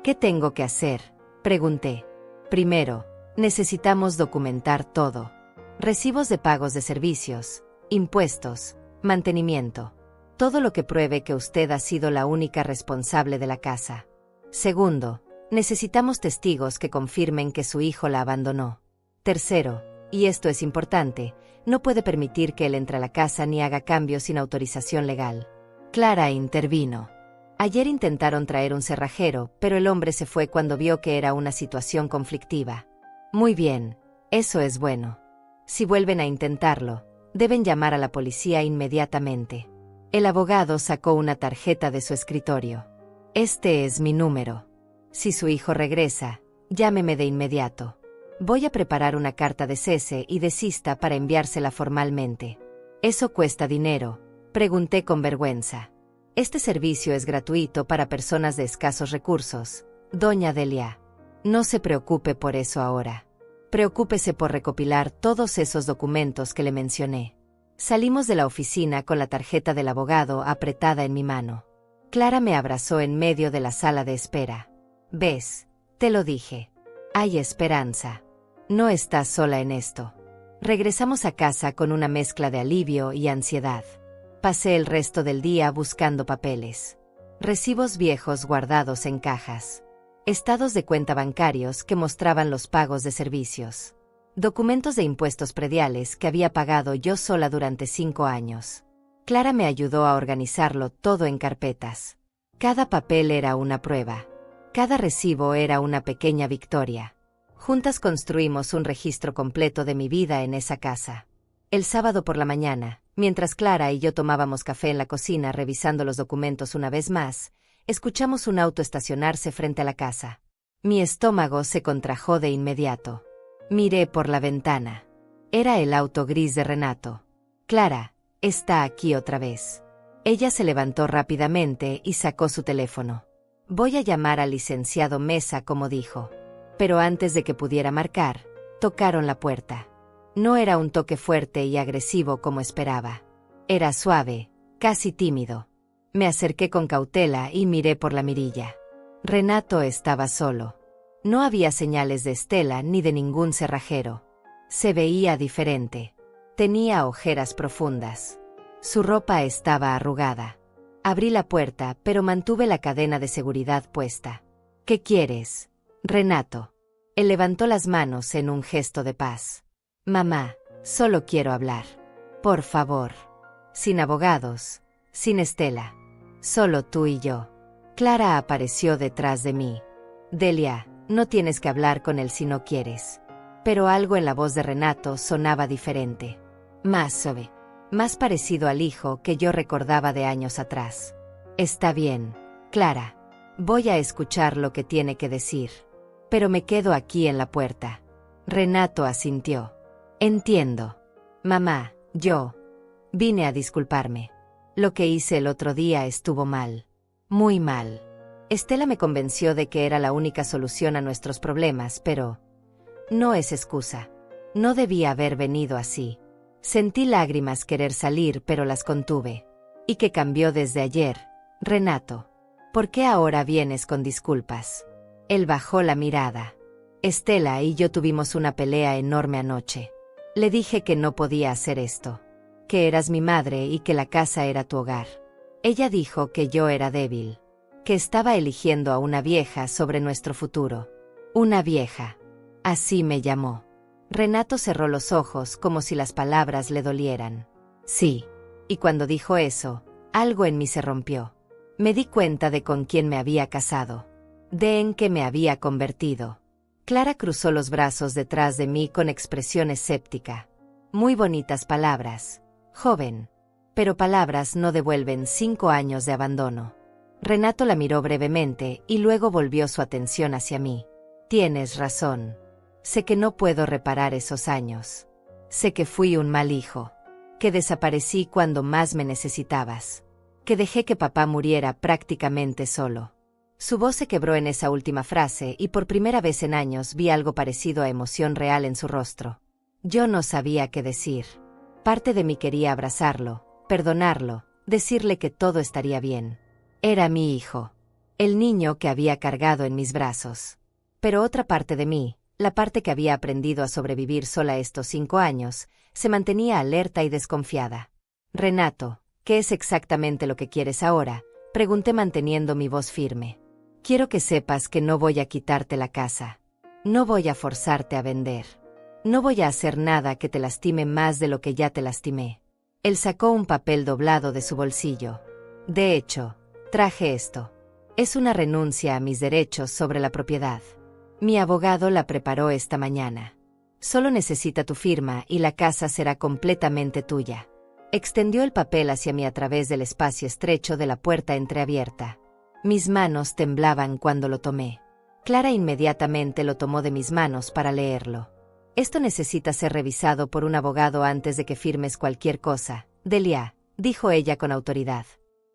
¿Qué tengo que hacer?, pregunté. Primero, necesitamos documentar todo. Recibos de pagos de servicios, impuestos, mantenimiento. Todo lo que pruebe que usted ha sido la única responsable de la casa. Segundo, necesitamos testigos que confirmen que su hijo la abandonó. Tercero, y esto es importante, no puede permitir que él entre a la casa ni haga cambios sin autorización legal. Clara intervino. Ayer intentaron traer un cerrajero, pero el hombre se fue cuando vio que era una situación conflictiva. Muy bien, eso es bueno. Si vuelven a intentarlo, deben llamar a la policía inmediatamente. El abogado sacó una tarjeta de su escritorio. Este es mi número. Si su hijo regresa, llámeme de inmediato. Voy a preparar una carta de cese y desista para enviársela formalmente. ¿Eso cuesta dinero?, pregunté con vergüenza. Este servicio es gratuito para personas de escasos recursos, doña Delia. No se preocupe por eso ahora. Preocúpese por recopilar todos esos documentos que le mencioné. Salimos de la oficina con la tarjeta del abogado apretada en mi mano. Clara me abrazó en medio de la sala de espera. ¿Ves? Te lo dije. Hay esperanza. No estás sola en esto. Regresamos a casa con una mezcla de alivio y ansiedad. Pasé el resto del día buscando papeles. Recibos viejos guardados en cajas. Estados de cuenta bancarios que mostraban los pagos de servicios. Documentos de impuestos prediales que había pagado yo sola durante 5 años. Clara me ayudó a organizarlo todo en carpetas. Cada papel era una prueba. Cada recibo era una pequeña victoria. Juntas construimos un registro completo de mi vida en esa casa. El sábado por la mañana, mientras Clara y yo tomábamos café en la cocina revisando los documentos una vez más, escuchamos un auto estacionarse frente a la casa. Mi estómago se contrajo de inmediato. Miré por la ventana. Era el auto gris de Renato. Clara, está aquí otra vez. Ella se levantó rápidamente y sacó su teléfono. Voy a llamar al licenciado Mesa, como dijo. Pero antes de que pudiera marcar, tocaron la puerta. No era un toque fuerte y agresivo como esperaba. Era suave, casi tímido. Me acerqué con cautela y miré por la mirilla. Renato estaba solo. No había señales de Estela ni de ningún cerrajero. Se veía diferente. Tenía ojeras profundas. Su ropa estaba arrugada. Abrí la puerta, pero mantuve la cadena de seguridad puesta. ¿Qué quieres, Renato? Él levantó las manos en un gesto de paz. Mamá, solo quiero hablar. Por favor. sin abogados, sin Estela. Solo tú y yo. Clara apareció detrás de mí. Delia, no tienes que hablar con él si no quieres. Pero algo en la voz de Renato sonaba diferente. Más suave. Más parecido al hijo que yo recordaba de años atrás. Está bien, Clara. Voy a escuchar lo que tiene que decir. Pero me quedo aquí en la puerta. Renato asintió. Entiendo. Mamá, yo vine a disculparme. Lo que hice el otro día estuvo mal. Muy mal. Estela me convenció de que era la única solución a nuestros problemas, pero no es excusa. No debía haber venido así. Sentí lágrimas querer salir, pero las contuve. ¿Y qué cambió desde ayer, Renato? ¿Por qué ahora vienes con disculpas? Él bajó la mirada. Estela y yo tuvimos una pelea enorme anoche. Le dije que no podía hacer esto. Que eras mi madre y que la casa era tu hogar. Ella dijo que yo era débil. Que estaba eligiendo a una vieja sobre nuestro futuro. Una vieja. Así me llamó. Renato cerró los ojos como si las palabras le dolieran. Sí. Y cuando dijo eso, algo en mí se rompió. Me di cuenta de con quién me había casado. De en qué me había convertido. Clara cruzó los brazos detrás de mí con expresión escéptica. Muy bonitas palabras, joven. Pero palabras no devuelven 5 años de abandono. Renato la miró brevemente y luego volvió su atención hacia mí. Tienes razón. Sé que no puedo reparar esos años. Sé que fui un mal hijo. Que desaparecí cuando más me necesitabas. Que dejé que papá muriera prácticamente solo. Su voz se quebró en esa última frase y por primera vez en años vi algo parecido a emoción real en su rostro. Yo no sabía qué decir. Parte de mí quería abrazarlo, perdonarlo, decirle que todo estaría bien. Era mi hijo. El niño que había cargado en mis brazos. Pero otra parte de mí, la parte que había aprendido a sobrevivir sola estos 5 años, se mantenía alerta y desconfiada. Renato, ¿qué es exactamente lo que quieres ahora?, pregunté manteniendo mi voz firme. Quiero que sepas que no voy a quitarte la casa. No voy a forzarte a vender. No voy a hacer nada que te lastime más de lo que ya te lastimé. Él sacó un papel doblado de su bolsillo. De hecho, traje esto. Es una renuncia a mis derechos sobre la propiedad. Mi abogado la preparó esta mañana. Solo necesita tu firma y la casa será completamente tuya. Extendió el papel hacia mí a través del espacio estrecho de la puerta entreabierta. Mis manos temblaban cuando lo tomé. Clara inmediatamente lo tomó de mis manos para leerlo. Esto necesita ser revisado por un abogado antes de que firmes cualquier cosa, Delia, dijo ella con autoridad.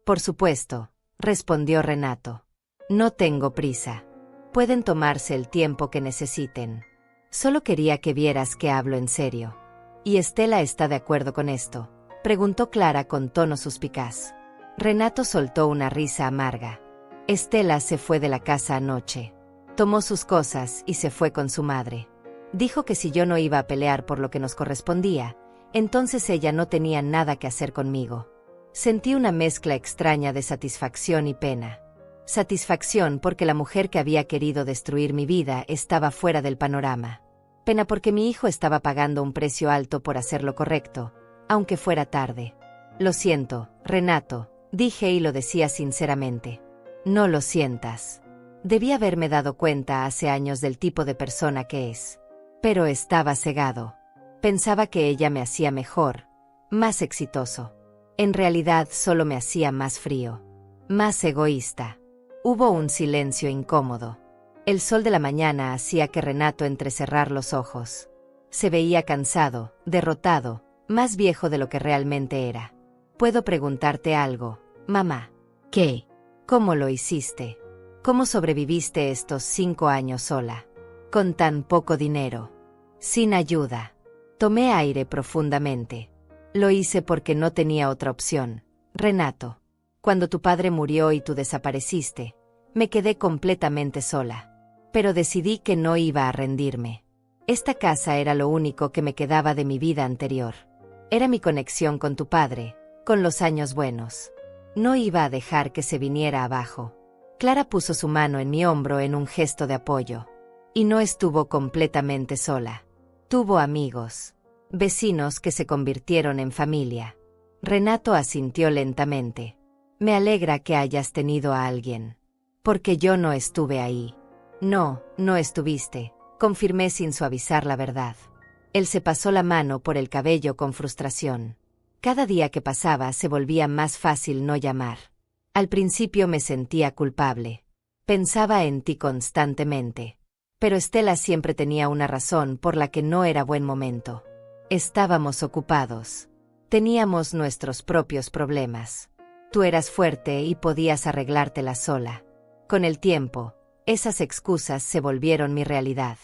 Por supuesto, respondió Renato. No tengo prisa. Pueden tomarse el tiempo que necesiten. Solo quería que vieras que hablo en serio. ¿Y Estela está de acuerdo con esto?, preguntó Clara con tono suspicaz. Renato soltó una risa amarga. Estela se fue de la casa anoche. Tomó sus cosas y se fue con su madre. Dijo que si yo no iba a pelear por lo que nos correspondía, entonces ella no tenía nada que hacer conmigo. Sentí una mezcla extraña de satisfacción y pena. Satisfacción porque la mujer que había querido destruir mi vida estaba fuera del panorama. Pena porque mi hijo estaba pagando un precio alto por hacer lo correcto, aunque fuera tarde. Lo siento, Renato, dije y lo decía sinceramente. No lo sientas. Debí haberme dado cuenta hace años del tipo de persona que es. Pero estaba cegado. Pensaba que ella me hacía mejor, más exitoso. En realidad solo me hacía más frío, más egoísta. Hubo un silencio incómodo. El sol de la mañana hacía que Renato entrecerrar los ojos. Se veía cansado, derrotado, más viejo de lo que realmente era. ¿Puedo preguntarte algo, mamá? ¿Qué? ¿Cómo lo hiciste? ¿Cómo sobreviviste estos 5 años sola? Con tan poco dinero. Sin ayuda. Tomé aire profundamente. Lo hice porque no tenía otra opción, Renato. Cuando tu padre murió y tú desapareciste, me quedé completamente sola. Pero decidí que no iba a rendirme. Esta casa era lo único que me quedaba de mi vida anterior. Era mi conexión con tu padre, con los años buenos. No iba a dejar que se viniera abajo. Clara puso su mano en mi hombro en un gesto de apoyo. Y no estuvo completamente sola. Tuvo amigos, vecinos que se convirtieron en familia. Renato asintió lentamente. Me alegra que hayas tenido a alguien. Porque yo no estuve ahí. No, no estuviste, confirmé sin suavizar la verdad. Él se pasó la mano por el cabello con frustración. Cada día que pasaba se volvía más fácil no llamar. Al principio me sentía culpable. Pensaba en ti constantemente. Pero Estela siempre tenía una razón por la que no era buen momento. Estábamos ocupados. Teníamos nuestros propios problemas. Tú eras fuerte y podías arreglártela sola. Con el tiempo, esas excusas se volvieron mi realidad.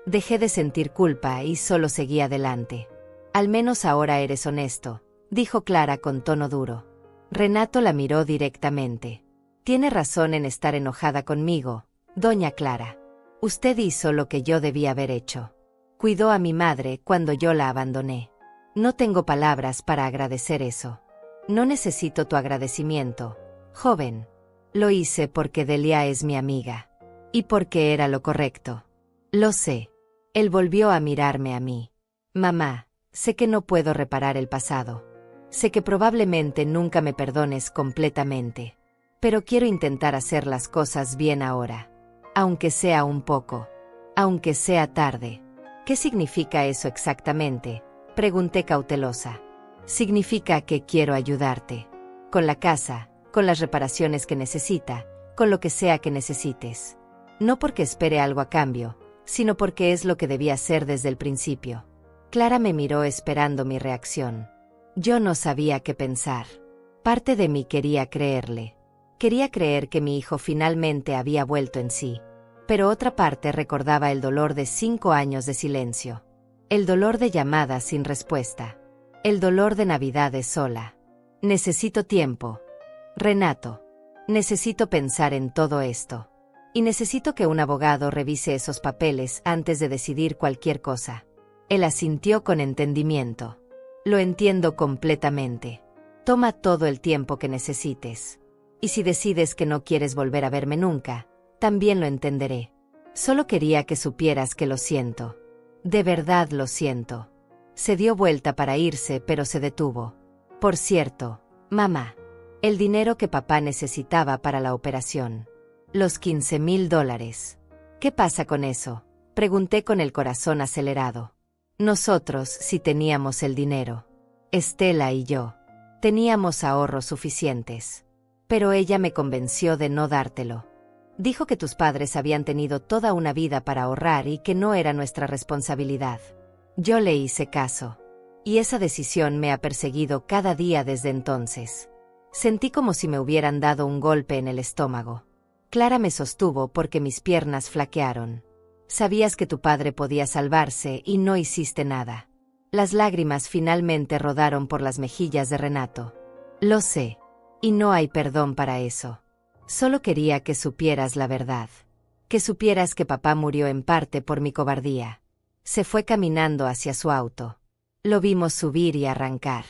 Dejé de sentir culpa y solo seguí adelante. Al menos ahora eres honesto, dijo Clara con tono duro. Renato la miró directamente. Tiene razón en estar enojada conmigo, doña Clara. Usted hizo lo que yo debía haber hecho. Cuidó a mi madre cuando yo la abandoné. No tengo palabras para agradecer eso. No necesito tu agradecimiento, joven. Lo hice porque Delia es mi amiga. Y porque era lo correcto. Lo sé. Él volvió a mirarme a mí. Mamá, sé que no puedo reparar el pasado. Sé que probablemente nunca me perdones completamente. Pero quiero intentar hacer las cosas bien ahora. Aunque sea un poco. Aunque sea tarde. ¿Qué significa eso exactamente?, pregunté cautelosa. Significa que quiero ayudarte. Con la casa, con las reparaciones que necesita, con lo que sea que necesites. No porque espere algo a cambio, sino porque es lo que debía hacer desde el principio. Clara me miró esperando mi reacción. Yo no sabía qué pensar. Parte de mí quería creerle. Quería creer que mi hijo finalmente había vuelto en sí. Pero otra parte recordaba el dolor de 5 años de silencio. El dolor de llamadas sin respuesta. El dolor de Navidades sola. Necesito tiempo. Renato. Necesito pensar en todo esto. Y necesito que un abogado revise esos papeles antes de decidir cualquier cosa. Él asintió con entendimiento. Lo entiendo completamente. Toma todo el tiempo que necesites. Y si decides que no quieres volver a verme nunca, también lo entenderé. Solo quería que supieras que lo siento. De verdad lo siento. Se dio vuelta para irse, pero se detuvo. Por cierto, mamá, el dinero que papá necesitaba para la operación. Los $15,000. ¿Qué pasa con eso?, pregunté con el corazón acelerado. Nosotros sí teníamos el dinero. Estela y yo. Teníamos ahorros suficientes. Pero ella me convenció de no dártelo. Dijo que tus padres habían tenido toda una vida para ahorrar y que no era nuestra responsabilidad. Yo le hice caso. Y esa decisión me ha perseguido cada día desde entonces. Sentí como si me hubieran dado un golpe en el estómago. Clara me sostuvo porque mis piernas flaquearon. Sabías que tu padre podía salvarse y no hiciste nada. Las lágrimas finalmente rodaron por las mejillas de Renato. Lo sé. Y no hay perdón para eso. Solo quería que supieras la verdad. Que supieras que papá murió en parte por mi cobardía. Se fue caminando hacia su auto. Lo vimos subir y arrancar.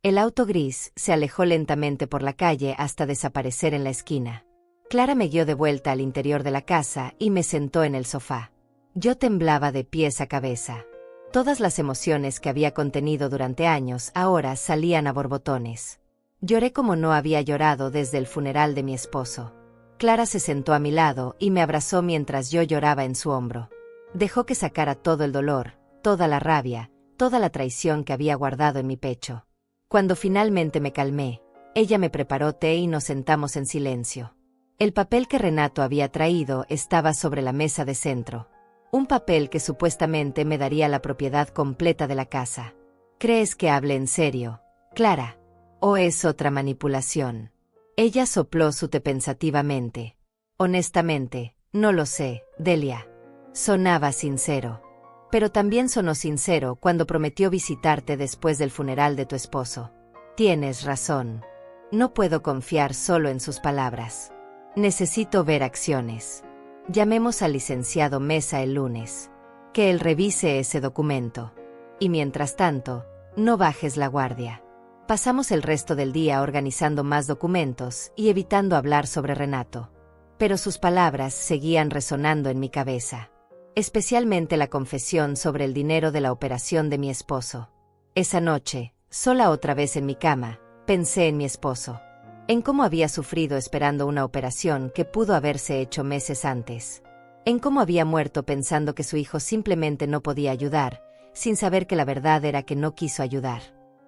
El auto gris se alejó lentamente por la calle hasta desaparecer en la esquina. Clara me guió de vuelta al interior de la casa y me sentó en el sofá. Yo temblaba de pies a cabeza. Todas las emociones que había contenido durante años ahora salían a borbotones. Lloré como no había llorado desde el funeral de mi esposo. Clara se sentó a mi lado y me abrazó mientras yo lloraba en su hombro. Dejó que sacara todo el dolor, toda la rabia, toda la traición que había guardado en mi pecho. Cuando finalmente me calmé, ella me preparó té y nos sentamos en silencio. El papel que Renato había traído estaba sobre la mesa de centro. Un papel que supuestamente me daría la propiedad completa de la casa. ¿Crees que hable en serio, Clara? ¿O es otra manipulación? Ella sopló su té pensativamente. Honestamente, no lo sé, Delia. Sonaba sincero. Pero también sonó sincero cuando prometió visitarte después del funeral de tu esposo. Tienes razón. No puedo confiar solo en sus palabras. Necesito ver acciones. Llamemos al licenciado Mesa el lunes. Que él revise ese documento. Y mientras tanto, no bajes la guardia. Pasamos el resto del día organizando más documentos y evitando hablar sobre Renato. Pero sus palabras seguían resonando en mi cabeza. Especialmente la confesión sobre el dinero de la operación de mi esposo. Esa noche, Sola otra vez en mi cama, pensé en mi esposo. En cómo había sufrido esperando una operación que pudo haberse hecho meses antes. En cómo había muerto pensando que su hijo simplemente no podía ayudar, sin saber que la verdad era que no quiso ayudar.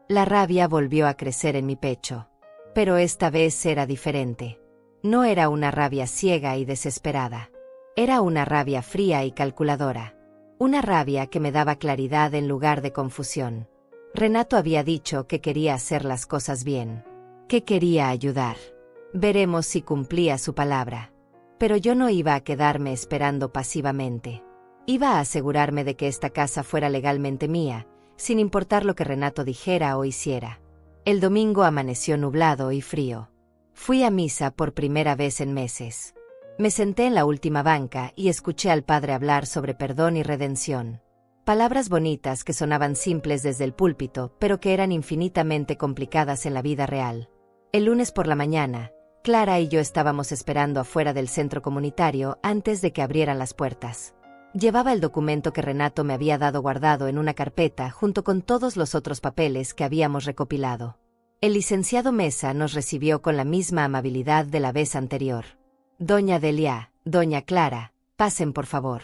La rabia volvió a crecer en mi pecho. Pero esta vez era diferente. No era una rabia ciega y desesperada. Era una rabia fría y calculadora. Una rabia que me daba claridad en lugar de confusión. Renato había dicho que quería hacer las cosas bien. Que quería ayudar. Veremos si cumplía su palabra. Pero yo no iba a quedarme esperando pasivamente. Iba a asegurarme de que esta casa fuera legalmente mía, sin importar lo que Renato dijera o hiciera. El domingo amaneció nublado y frío. Fui a misa por primera vez en meses. Me senté en la última banca y escuché al padre hablar sobre perdón y redención. Palabras bonitas que sonaban simples desde el púlpito, pero que eran infinitamente complicadas en la vida real. El lunes por la mañana, Clara y yo estábamos esperando afuera del centro comunitario antes de que abrieran las puertas. Llevaba el documento que Renato me había dado guardado en una carpeta junto con todos los otros papeles que habíamos recopilado. El licenciado Mesa nos recibió con la misma amabilidad de la vez anterior. Doña Delia, doña Clara, pasen por favor.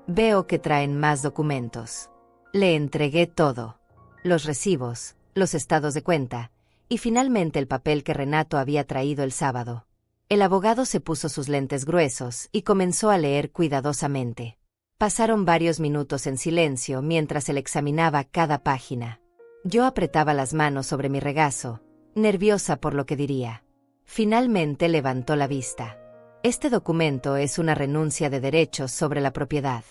Veo que traen más documentos. Le entregué todo. Los recibos, los estados de cuenta, y finalmente el papel que Renato había traído el sábado. El abogado se puso sus lentes gruesos y comenzó a leer cuidadosamente. Pasaron varios minutos en silencio mientras él examinaba cada página. Yo apretaba las manos sobre mi regazo, nerviosa por lo que diría. Finalmente levantó la vista. Este documento es una renuncia de derechos sobre la propiedad.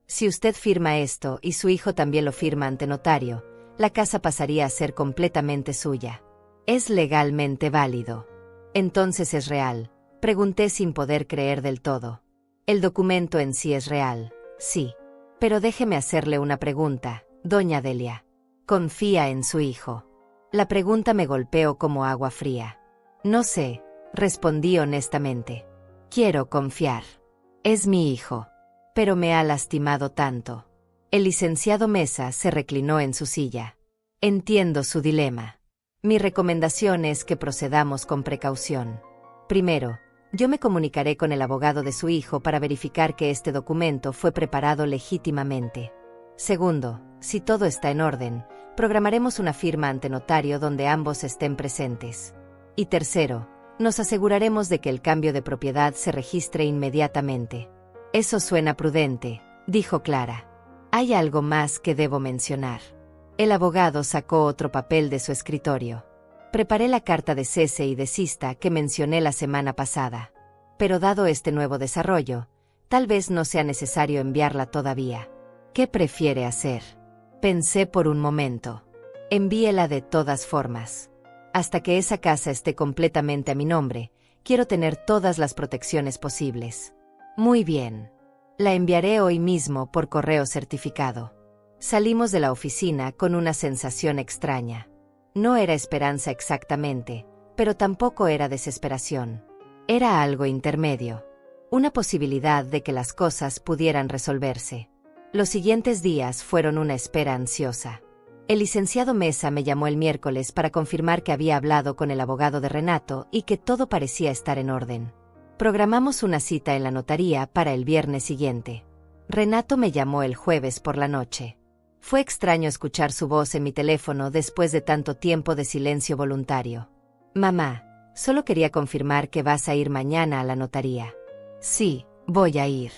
Si usted firma esto y su hijo también lo firma ante notario, la casa pasaría a ser completamente suya. ¿Es legalmente válido? Entonces es real, pregunté sin poder creer del todo. El documento en sí es real, sí. Pero déjeme hacerle una pregunta, doña Delia. ¿Confía en su hijo? La pregunta me golpeó como agua fría. No sé, respondí honestamente. Quiero confiar. Es mi hijo. Pero me ha lastimado tanto. El licenciado Mesa se reclinó en su silla. Entiendo su dilema. Mi recomendación es que procedamos con precaución. Primero, yo me comunicaré con el abogado de su hijo para verificar que este documento fue preparado legítimamente. Segundo, si todo está en orden, programaremos una firma ante notario donde ambos estén presentes. Y tercero, nos aseguraremos de que el cambio de propiedad se registre inmediatamente. Eso suena prudente, dijo Clara. Hay algo más que debo mencionar. El abogado sacó otro papel de su escritorio. Preparé la carta de cese y desista que mencioné la semana pasada. Pero dado este nuevo desarrollo, tal vez no sea necesario enviarla todavía. ¿Qué prefiere hacer? Pensé por un momento. Envíela de todas formas. Hasta que esa casa esté completamente a mi nombre, quiero tener todas las protecciones posibles. Muy bien. La enviaré hoy mismo por correo certificado. Salimos de la oficina con una sensación extraña. No era esperanza exactamente, pero tampoco era desesperación. Era algo intermedio. Una posibilidad de que las cosas pudieran resolverse. Los siguientes días fueron una espera ansiosa. El licenciado Mesa me llamó el miércoles para confirmar que había hablado con el abogado de Renato y que todo parecía estar en orden. Programamos una cita en la notaría para el viernes siguiente. Renato me llamó el jueves por la noche. Fue extraño escuchar su voz en mi teléfono después de tanto tiempo de silencio voluntario. Mamá, solo quería confirmar que vas a ir mañana a la notaría. Sí, voy a ir.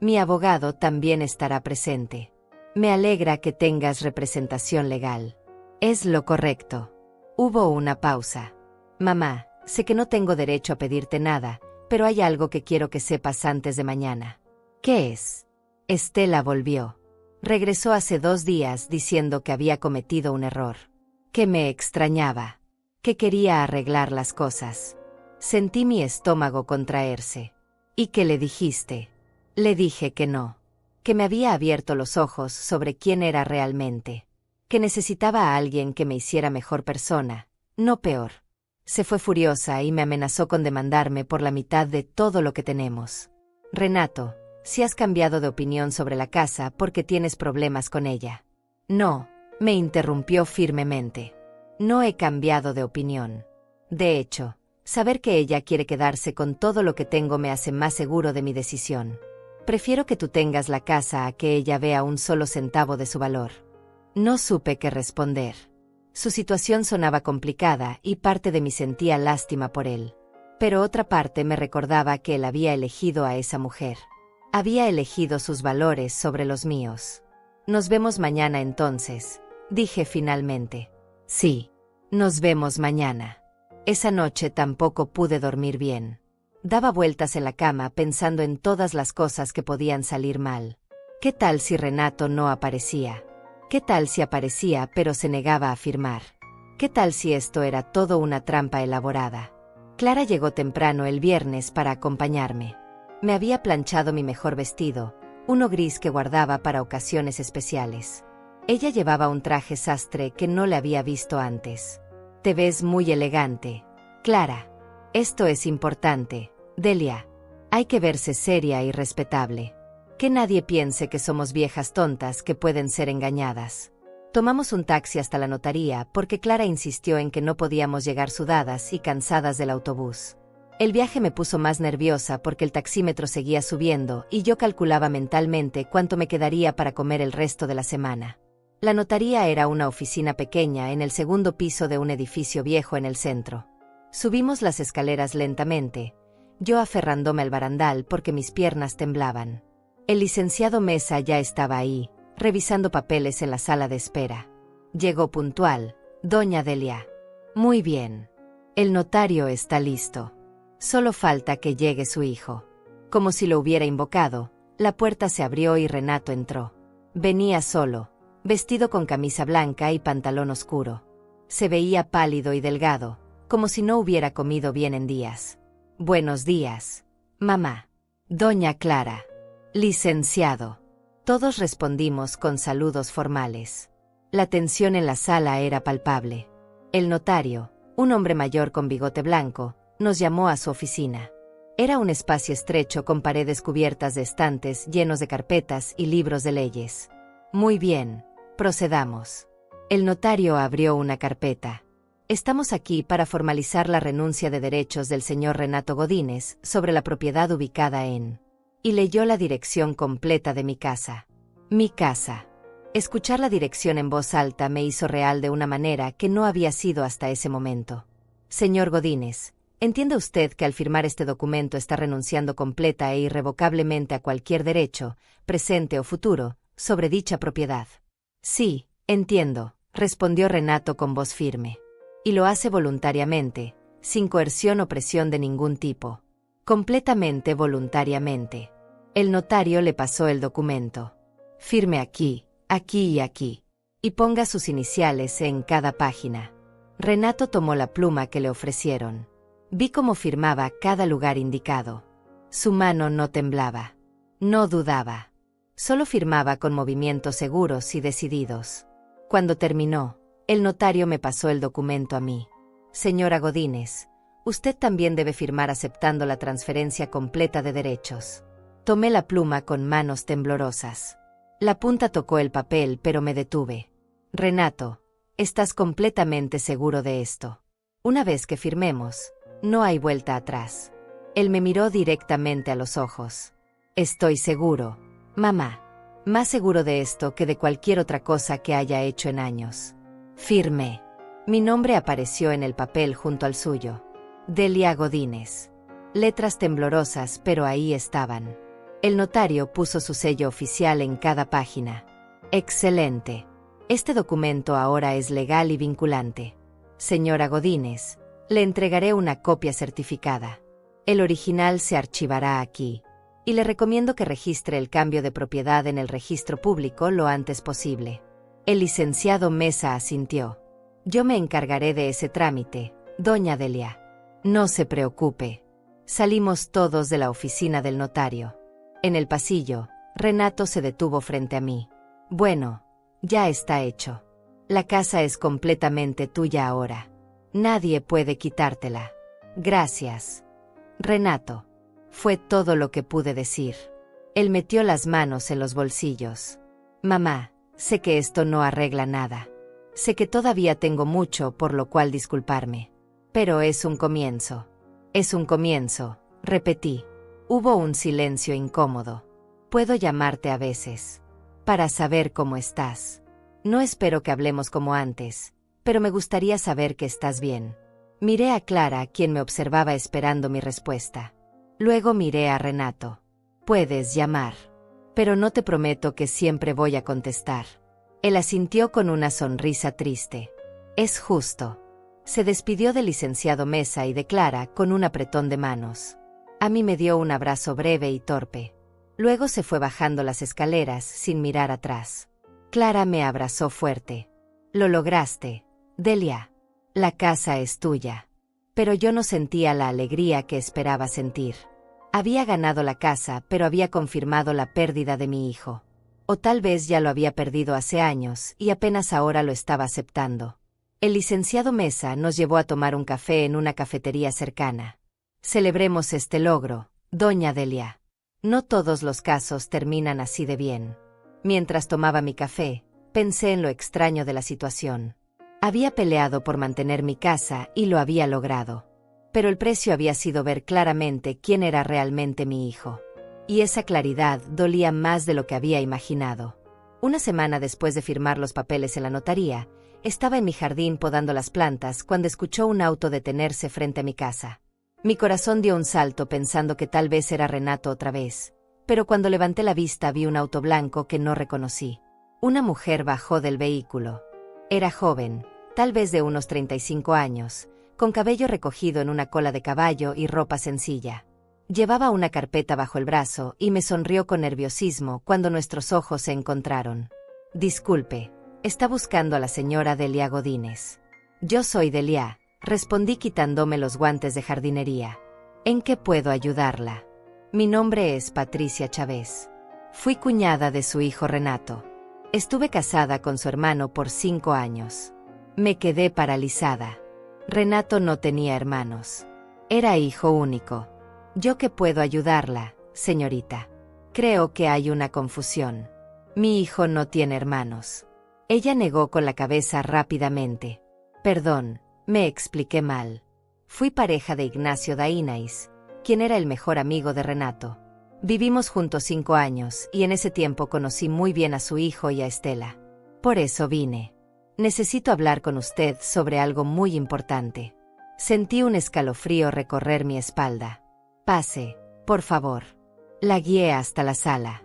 Mi abogado también estará presente. Me alegra que tengas representación legal. Es lo correcto. Hubo una pausa. Mamá, sé que no tengo derecho a pedirte nada, pero hay algo que quiero que sepas antes de mañana. ¿Qué es? Estela volvió. Regresó hace 2 días diciendo que había cometido un error. Que me extrañaba. Que quería arreglar las cosas. Sentí mi estómago contraerse. ¿Y qué le dijiste? Le dije que no. Que me había abierto los ojos sobre quién era realmente. Que necesitaba a alguien que me hiciera mejor persona, no peor. Se fue furiosa y me amenazó con demandarme por la mitad de todo lo que tenemos. Renato, si has cambiado de opinión sobre la casa porque tienes problemas con ella. No, me interrumpió firmemente. No he cambiado de opinión. De hecho, saber que ella quiere quedarse con todo lo que tengo me hace más seguro de mi decisión. Prefiero que tú tengas la casa a que ella vea un solo centavo de su valor. No supe qué responder. Su situación sonaba complicada y parte de mí sentía lástima por él. Pero otra parte me recordaba que él había elegido a esa mujer. Había elegido sus valores sobre los míos. Nos vemos mañana entonces, dije finalmente. Sí, nos vemos mañana. Esa noche tampoco pude dormir bien. Daba vueltas en la cama pensando en todas las cosas que podían salir mal. ¿Qué tal si Renato no aparecía? ¿Qué tal si aparecía pero se negaba a firmar? ¿Qué tal si esto era todo una trampa elaborada? Clara llegó temprano el viernes para acompañarme. Me había planchado mi mejor vestido, uno gris que guardaba para ocasiones especiales. Ella llevaba un traje sastre que no le había visto antes. Te ves muy elegante, Clara. Esto es importante, Delia. Hay que verse seria y respetable. Que nadie piense que somos viejas tontas que pueden ser engañadas. Tomamos un taxi hasta la notaría porque Clara insistió en que no podíamos llegar sudadas y cansadas del autobús. El viaje me puso más nerviosa porque el taxímetro seguía subiendo y yo calculaba mentalmente cuánto me quedaría para comer el resto de la semana. La notaría era una oficina pequeña en el segundo piso de un edificio viejo en el centro. Subimos las escaleras lentamente, yo aferrándome al barandal porque mis piernas temblaban. El licenciado Mesa ya estaba ahí, revisando papeles en la sala de espera. Llegó puntual, doña Delia. Muy bien. El notario está listo. Solo falta que llegue su hijo. Como si lo hubiera invocado, la puerta se abrió y Renato entró. Venía solo, vestido con camisa blanca y pantalón oscuro. Se veía pálido y delgado, como si no hubiera comido bien en días. Buenos días, mamá. Doña Clara. Licenciado. Todos respondimos con saludos formales. La tensión en la sala era palpable. El notario, un hombre mayor con bigote blanco, nos llamó a su oficina. Era un espacio estrecho con paredes cubiertas de estantes llenos de carpetas y libros de leyes. Muy bien, procedamos. El notario abrió una carpeta. Estamos aquí para formalizar la renuncia de derechos del señor Renato Godínez sobre la propiedad ubicada en... Y leyó la dirección completa de mi casa. Mi casa. Escuchar la dirección en voz alta me hizo real de una manera que no había sido hasta ese momento. Señor Godínez, ¿entiende usted que al firmar este documento está renunciando completa e irrevocablemente a cualquier derecho, presente o futuro, sobre dicha propiedad? Sí, entiendo, respondió Renato con voz firme. Y lo hace voluntariamente, sin coerción o presión de ningún tipo. Completamente voluntariamente. El notario le pasó el documento. Firme aquí, aquí y aquí. Y ponga sus iniciales en cada página. Renato tomó la pluma que le ofrecieron. Vi cómo firmaba cada lugar indicado. Su mano no temblaba. No dudaba. Solo firmaba con movimientos seguros y decididos. Cuando terminó, el notario me pasó el documento a mí. Señora Godínez, usted también debe firmar aceptando la transferencia completa de derechos. Tomé la pluma con manos temblorosas. La punta tocó el papel, pero me detuve. Renato, ¿estás completamente seguro de esto? Una vez que firmemos, no hay vuelta atrás. Él me miró directamente a los ojos. Estoy seguro, mamá. Más seguro de esto que de cualquier otra cosa que haya hecho en años. Firmé. Mi nombre apareció en el papel junto al suyo. Delia Godínez. Letras temblorosas, pero ahí estaban. El notario puso su sello oficial en cada página. Excelente. Este documento ahora es legal y vinculante. Señora Godínez, le entregaré una copia certificada. El original se archivará aquí. Y le recomiendo que registre el cambio de propiedad en el registro público lo antes posible. El licenciado Mesa asintió. Yo me encargaré de ese trámite, doña Delia. No se preocupe. Salimos todos de la oficina del notario. En el pasillo, Renato se detuvo frente a mí. Bueno, ya está hecho. La casa es completamente tuya ahora. Nadie puede quitártela. Gracias. Renato. Fue todo lo que pude decir. Él metió las manos en los bolsillos. Mamá, sé que esto no arregla nada. Sé que todavía tengo mucho por lo cual disculparme. Pero es un comienzo. Es un comienzo, repetí. Hubo un silencio incómodo. Puedo llamarte a veces. Para saber cómo estás. No espero que hablemos como antes, pero me gustaría saber que estás bien. Miré a Clara, quien me observaba esperando mi respuesta. Luego miré a Renato. Puedes llamar. Pero no te prometo que siempre voy a contestar. Él asintió con una sonrisa triste. Es justo. Se despidió del licenciado Mesa y de Clara con un apretón de manos. A mí me dio un abrazo breve y torpe. Luego se fue bajando las escaleras sin mirar atrás. Clara me abrazó fuerte. Lo lograste, Delia. La casa es tuya. Pero yo no sentía la alegría que esperaba sentir. Había ganado la casa, pero había confirmado la pérdida de mi hijo. O tal vez ya lo había perdido hace años y apenas ahora lo estaba aceptando. El licenciado Mesa nos llevó a tomar un café en una cafetería cercana. Celebremos este logro, doña Delia. No todos los casos terminan así de bien. Mientras tomaba mi café, pensé en lo extraño de la situación. Había peleado por mantener mi casa y lo había logrado. Pero el precio había sido ver claramente quién era realmente mi hijo. Y esa claridad dolía más de lo que había imaginado. Una semana después de firmar los papeles en la notaría, estaba en mi jardín podando las plantas cuando escuchó un auto detenerse frente a mi casa. Mi corazón dio un salto pensando que tal vez era Renato otra vez, pero cuando levanté la vista vi un auto blanco que no reconocí. Una mujer bajó del vehículo. Era joven, tal vez de unos 35 años, con cabello recogido en una cola de caballo y ropa sencilla. Llevaba una carpeta bajo el brazo y me sonrió con nerviosismo cuando nuestros ojos se encontraron. Disculpe, está buscando a la señora Delia Godínez. Yo soy Delia, respondí quitándome los guantes de jardinería. ¿En qué puedo ayudarla? Mi nombre es Patricia Chávez. Fui cuñada de su hijo Renato. Estuve casada con su hermano por 5 años. Me quedé paralizada. Renato no tenía hermanos. Era hijo único. ¿Yo qué puedo ayudarla, señorita? Creo que hay una confusión. Mi hijo no tiene hermanos. Ella negó con la cabeza rápidamente. Perdón, me expliqué mal. Fui pareja de Ignacio Dainais, quien era el mejor amigo de Renato. Vivimos juntos 5 años y en ese tiempo conocí muy bien a su hijo y a Estela. Por eso vine. Necesito hablar con usted sobre algo muy importante. Sentí un escalofrío recorrer mi espalda. Pase, por favor. La guié hasta la sala.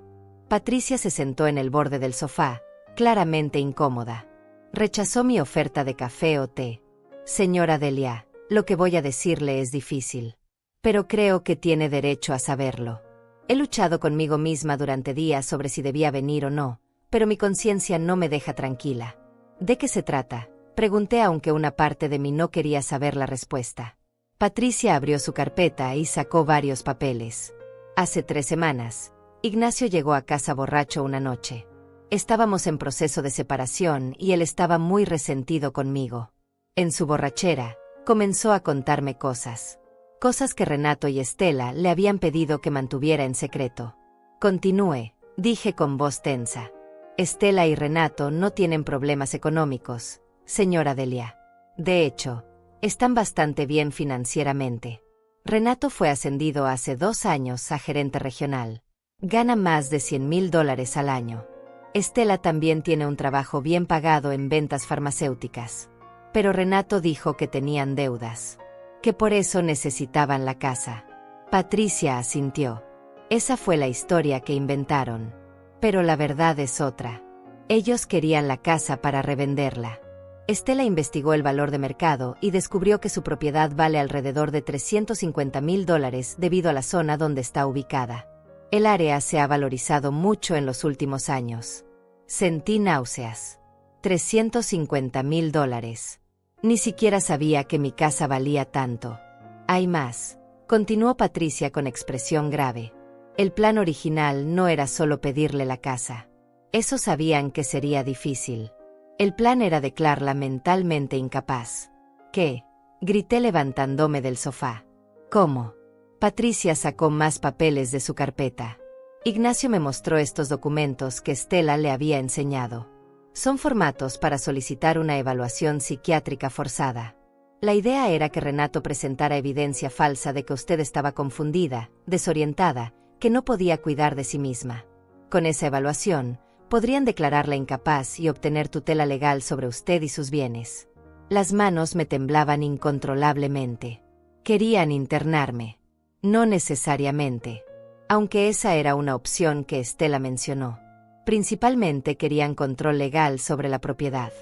Patricia se sentó en el borde del sofá, claramente incómoda. Rechazó mi oferta de café o té. Señora Delia, lo que voy a decirle es difícil. Pero creo que tiene derecho a saberlo. He luchado conmigo misma durante días sobre si debía venir o no, pero mi conciencia no me deja tranquila. ¿De qué se trata?, pregunté aunque una parte de mí no quería saber la respuesta. Patricia abrió su carpeta y sacó varios papeles. Hace 3 semanas, Ignacio llegó a casa borracho una noche. Estábamos en proceso de separación y él estaba muy resentido conmigo. En su borrachera, comenzó a contarme cosas. Cosas que Renato y Estela le habían pedido que mantuviera en secreto. Continúe, dije con voz tensa. Estela y Renato no tienen problemas económicos, señora Delia. De hecho, están bastante bien financieramente. Renato fue ascendido hace 2 años a gerente regional. Gana más de $100,000 al año. Estela también tiene un trabajo bien pagado en ventas farmacéuticas. Pero Renato dijo que tenían deudas. Que por eso necesitaban la casa. Patricia asintió. Esa fue la historia que inventaron. Pero la verdad es otra. Ellos querían la casa para revenderla. Estela investigó el valor de mercado y descubrió que su propiedad vale alrededor de $350,000 debido a la zona donde está ubicada. El área se ha valorizado mucho en los últimos años. Sentí náuseas. $350,000. Ni siquiera sabía que mi casa valía tanto. Hay más, continuó Patricia con expresión grave. El plan original no era solo pedirle la casa. Eso sabían que sería difícil. El plan era declararla mentalmente incapaz. ¿Qué?, grité levantándome del sofá. ¿Cómo? Patricia sacó más papeles de su carpeta. Ignacio me mostró estos documentos que Estela le había enseñado. Son formatos para solicitar una evaluación psiquiátrica forzada. La idea era que Renato presentara evidencia falsa de que usted estaba confundida, desorientada, que no podía cuidar de sí misma. Con esa evaluación, podrían declararla incapaz y obtener tutela legal sobre usted y sus bienes. Las manos me temblaban incontrolablemente. Querían internarme. No necesariamente. Aunque esa era una opción que Estela mencionó. Principalmente querían control legal sobre la propiedad.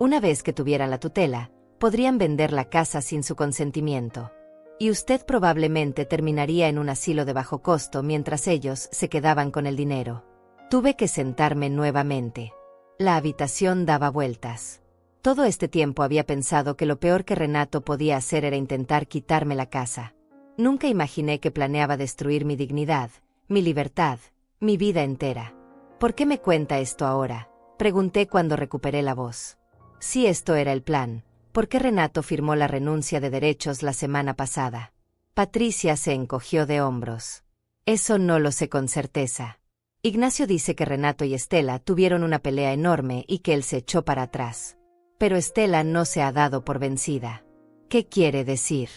Una vez que tuvieran la tutela, podrían vender la casa sin su consentimiento. Y usted probablemente terminaría en un asilo de bajo costo mientras ellos se quedaban con el dinero. Tuve que sentarme nuevamente. La habitación daba vueltas. Todo este tiempo había pensado que lo peor que Renato podía hacer era intentar quitarme la casa. Nunca imaginé que planeaba destruir mi dignidad, mi libertad, mi vida entera. ¿Por qué me cuenta esto ahora?, pregunté cuando recuperé la voz. Si esto era el plan, ¿por qué Renato firmó la renuncia de derechos la semana pasada? Patricia se encogió de hombros. Eso no lo sé con certeza. Ignacio dice que Renato y Estela tuvieron una pelea enorme y que él se echó para atrás. Pero Estela no se ha dado por vencida. ¿Qué quiere decir?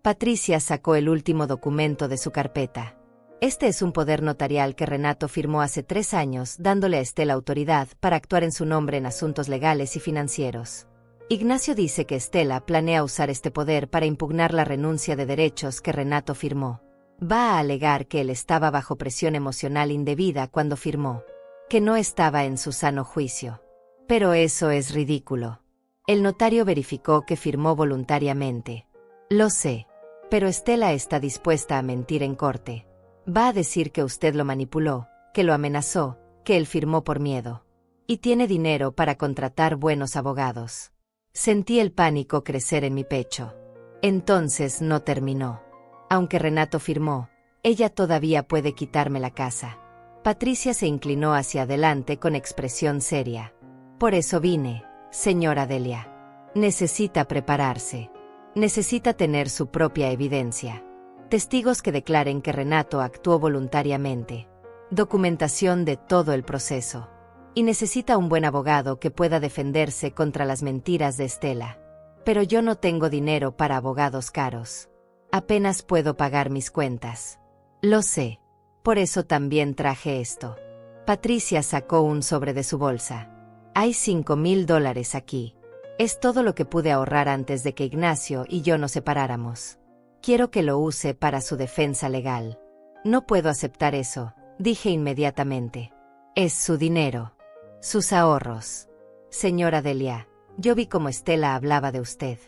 Patricia sacó el último documento de su carpeta. Este es un poder notarial que Renato firmó hace 3 años, dándole a Estela autoridad para actuar en su nombre en asuntos legales y financieros. Ignacio dice que Estela planea usar este poder para impugnar la renuncia de derechos que Renato firmó. Va a alegar que él estaba bajo presión emocional indebida cuando firmó, que no estaba en su sano juicio. Pero eso es ridículo. El notario verificó que firmó voluntariamente. Lo sé, pero Estela está dispuesta a mentir en corte. Va a decir que usted lo manipuló, que lo amenazó, que él firmó por miedo. Y tiene dinero para contratar buenos abogados. Sentí el pánico crecer en mi pecho. Entonces no terminó. Aunque Renato firmó, ella todavía puede quitarme la casa. Patricia se inclinó hacia adelante con expresión seria. Por eso vine, señora Delia. Necesita prepararse. Necesita tener su propia evidencia. Testigos que declaren que Renato actuó voluntariamente. Documentación de todo el proceso. Y necesita un buen abogado que pueda defenderse contra las mentiras de Estela. Pero yo no tengo dinero para abogados caros. Apenas puedo pagar mis cuentas. Lo sé. Por eso también traje esto. Patricia sacó un sobre de su bolsa. Hay $5,000 aquí. Es todo lo que pude ahorrar antes de que Ignacio y yo nos separáramos. Quiero que lo use para su defensa legal. No puedo aceptar eso, dije inmediatamente. Es su dinero. Sus ahorros. Señora Delia, yo vi cómo Estela hablaba de usted.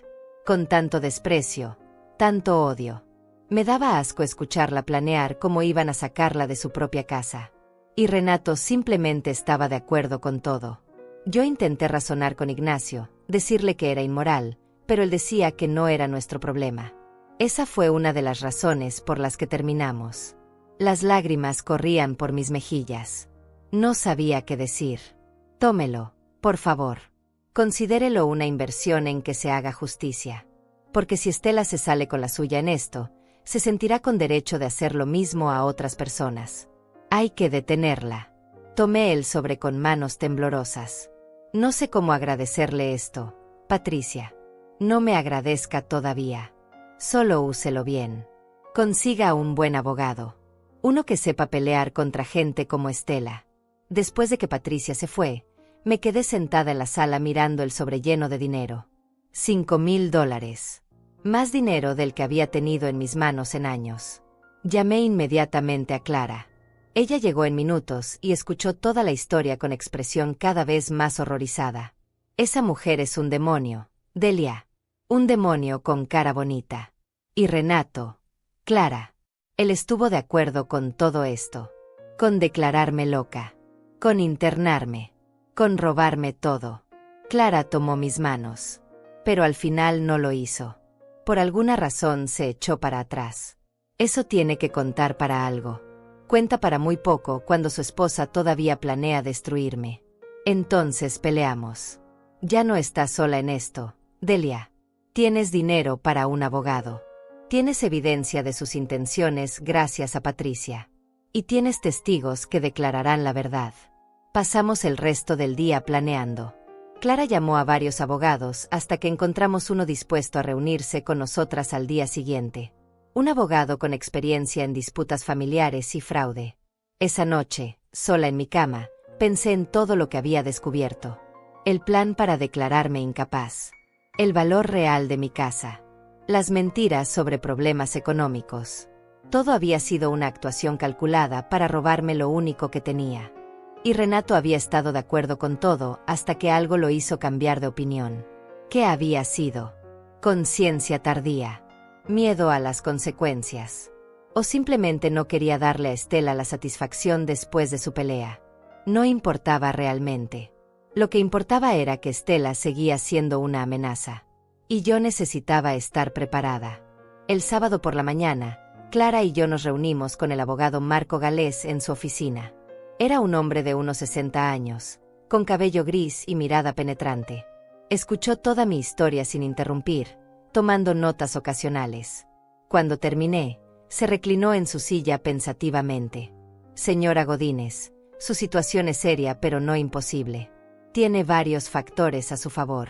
Con tanto desprecio, tanto odio. Me daba asco escucharla planear cómo iban a sacarla de su propia casa. Y Renato simplemente estaba de acuerdo con todo. Yo intenté razonar con Ignacio, decirle que era inmoral, pero él decía que no era nuestro problema. Esa fue una de las razones por las que terminamos. Las lágrimas corrían por mis mejillas. No sabía qué decir. Tómelo, por favor. Considérelo una inversión en que se haga justicia. Porque si Estela se sale con la suya en esto, se sentirá con derecho de hacer lo mismo a otras personas. Hay que detenerla. Tomé el sobre con manos temblorosas. No sé cómo agradecerle esto, Patricia. No me agradezca todavía. Solo úselo bien. Consiga un buen abogado. Uno que sepa pelear contra gente como Estela. Después de que Patricia se fue, me quedé sentada en la sala mirando el sobre lleno de dinero. $5,000. Más dinero del que había tenido en mis manos en años. Llamé inmediatamente a Clara. Ella llegó en minutos y escuchó toda la historia con expresión cada vez más horrorizada. Esa mujer es un demonio, Delia. Un demonio con cara bonita. Y Renato, Clara. Él estuvo de acuerdo con todo esto. Con declararme loca. Con internarme. Con robarme todo. Clara tomó mis manos. Pero al final no lo hizo. Por alguna razón se echó para atrás. Eso tiene que contar para algo. Cuenta para muy poco cuando su esposa todavía planea destruirme. Entonces peleamos. Ya no estás sola en esto, Delia. Tienes dinero para un abogado. Tienes evidencia de sus intenciones gracias a Patricia. Y tienes testigos que declararán la verdad. Pasamos el resto del día planeando. Clara llamó a varios abogados hasta que encontramos uno dispuesto a reunirse con nosotras al día siguiente. Un abogado con experiencia en disputas familiares y fraude. Esa noche, sola en mi cama, pensé en todo lo que había descubierto. El plan para declararme incapaz. El valor real de mi casa. Las mentiras sobre problemas económicos. Todo había sido una actuación calculada para robarme lo único que tenía. Y Renato había estado de acuerdo con todo hasta que algo lo hizo cambiar de opinión. ¿Qué había sido? Conciencia tardía. Miedo a las consecuencias. O simplemente no quería darle a Estela la satisfacción después de su pelea. No importaba realmente. Lo que importaba era que Estela seguía siendo una amenaza. Y yo necesitaba estar preparada. El sábado por la mañana, Clara y yo nos reunimos con el abogado Marco Galés en su oficina. Era un hombre de unos 60 años, con cabello gris y mirada penetrante. Escuchó toda mi historia sin interrumpir, tomando notas ocasionales. Cuando terminé, se reclinó en su silla pensativamente. Señora Godínez, su situación es seria pero no imposible. Tiene varios factores a su favor.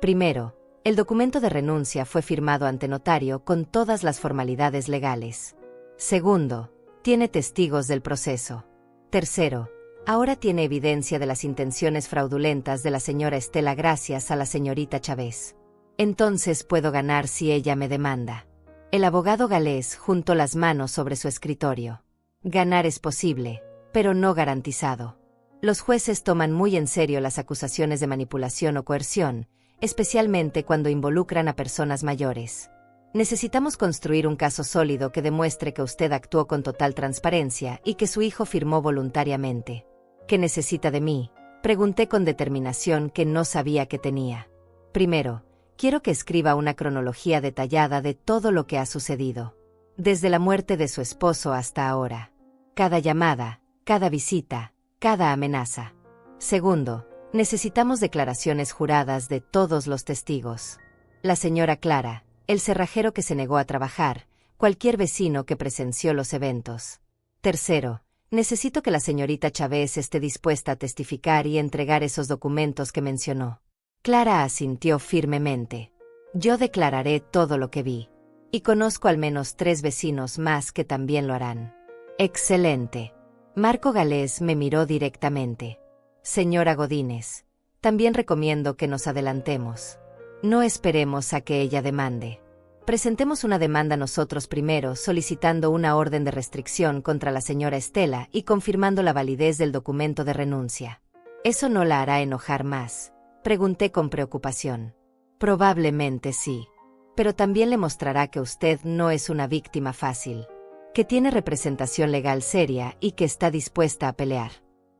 Primero, el documento de renuncia fue firmado ante notario con todas las formalidades legales. Segundo, tiene testigos del proceso. Tercero, ahora tiene evidencia de las intenciones fraudulentas de la señora Estela gracias a la señorita Chávez. Entonces puedo ganar si ella me demanda. El abogado Galés juntó las manos sobre su escritorio. Ganar es posible, pero no garantizado. Los jueces toman muy en serio las acusaciones de manipulación o coerción, especialmente cuando involucran a personas mayores. Necesitamos construir un caso sólido que demuestre que usted actuó con total transparencia y que su hijo firmó voluntariamente. ¿Qué necesita de mí?, pregunté con determinación que no sabía que tenía. Primero, quiero que escriba una cronología detallada de todo lo que ha sucedido. Desde la muerte de su esposo hasta ahora. Cada llamada, cada visita, cada amenaza. Segundo, necesitamos declaraciones juradas de todos los testigos. La señora Clara, el cerrajero que se negó a trabajar, cualquier vecino que presenció los eventos. Tercero, necesito que la señorita Chávez esté dispuesta a testificar y entregar esos documentos que mencionó. Clara asintió firmemente. Yo declararé todo lo que vi. Y conozco al menos 3 vecinos más que también lo harán. Excelente. Marco Galés me miró directamente. Señora Godínez, también recomiendo que nos adelantemos. No esperemos a que ella demande. Presentemos una demanda nosotros primero solicitando una orden de restricción contra la señora Estela y confirmando la validez del documento de renuncia. ¿Eso no la hará enojar más?, pregunté con preocupación. Probablemente sí. Pero también le mostrará que usted no es una víctima fácil. Que tiene representación legal seria y que está dispuesta a pelear.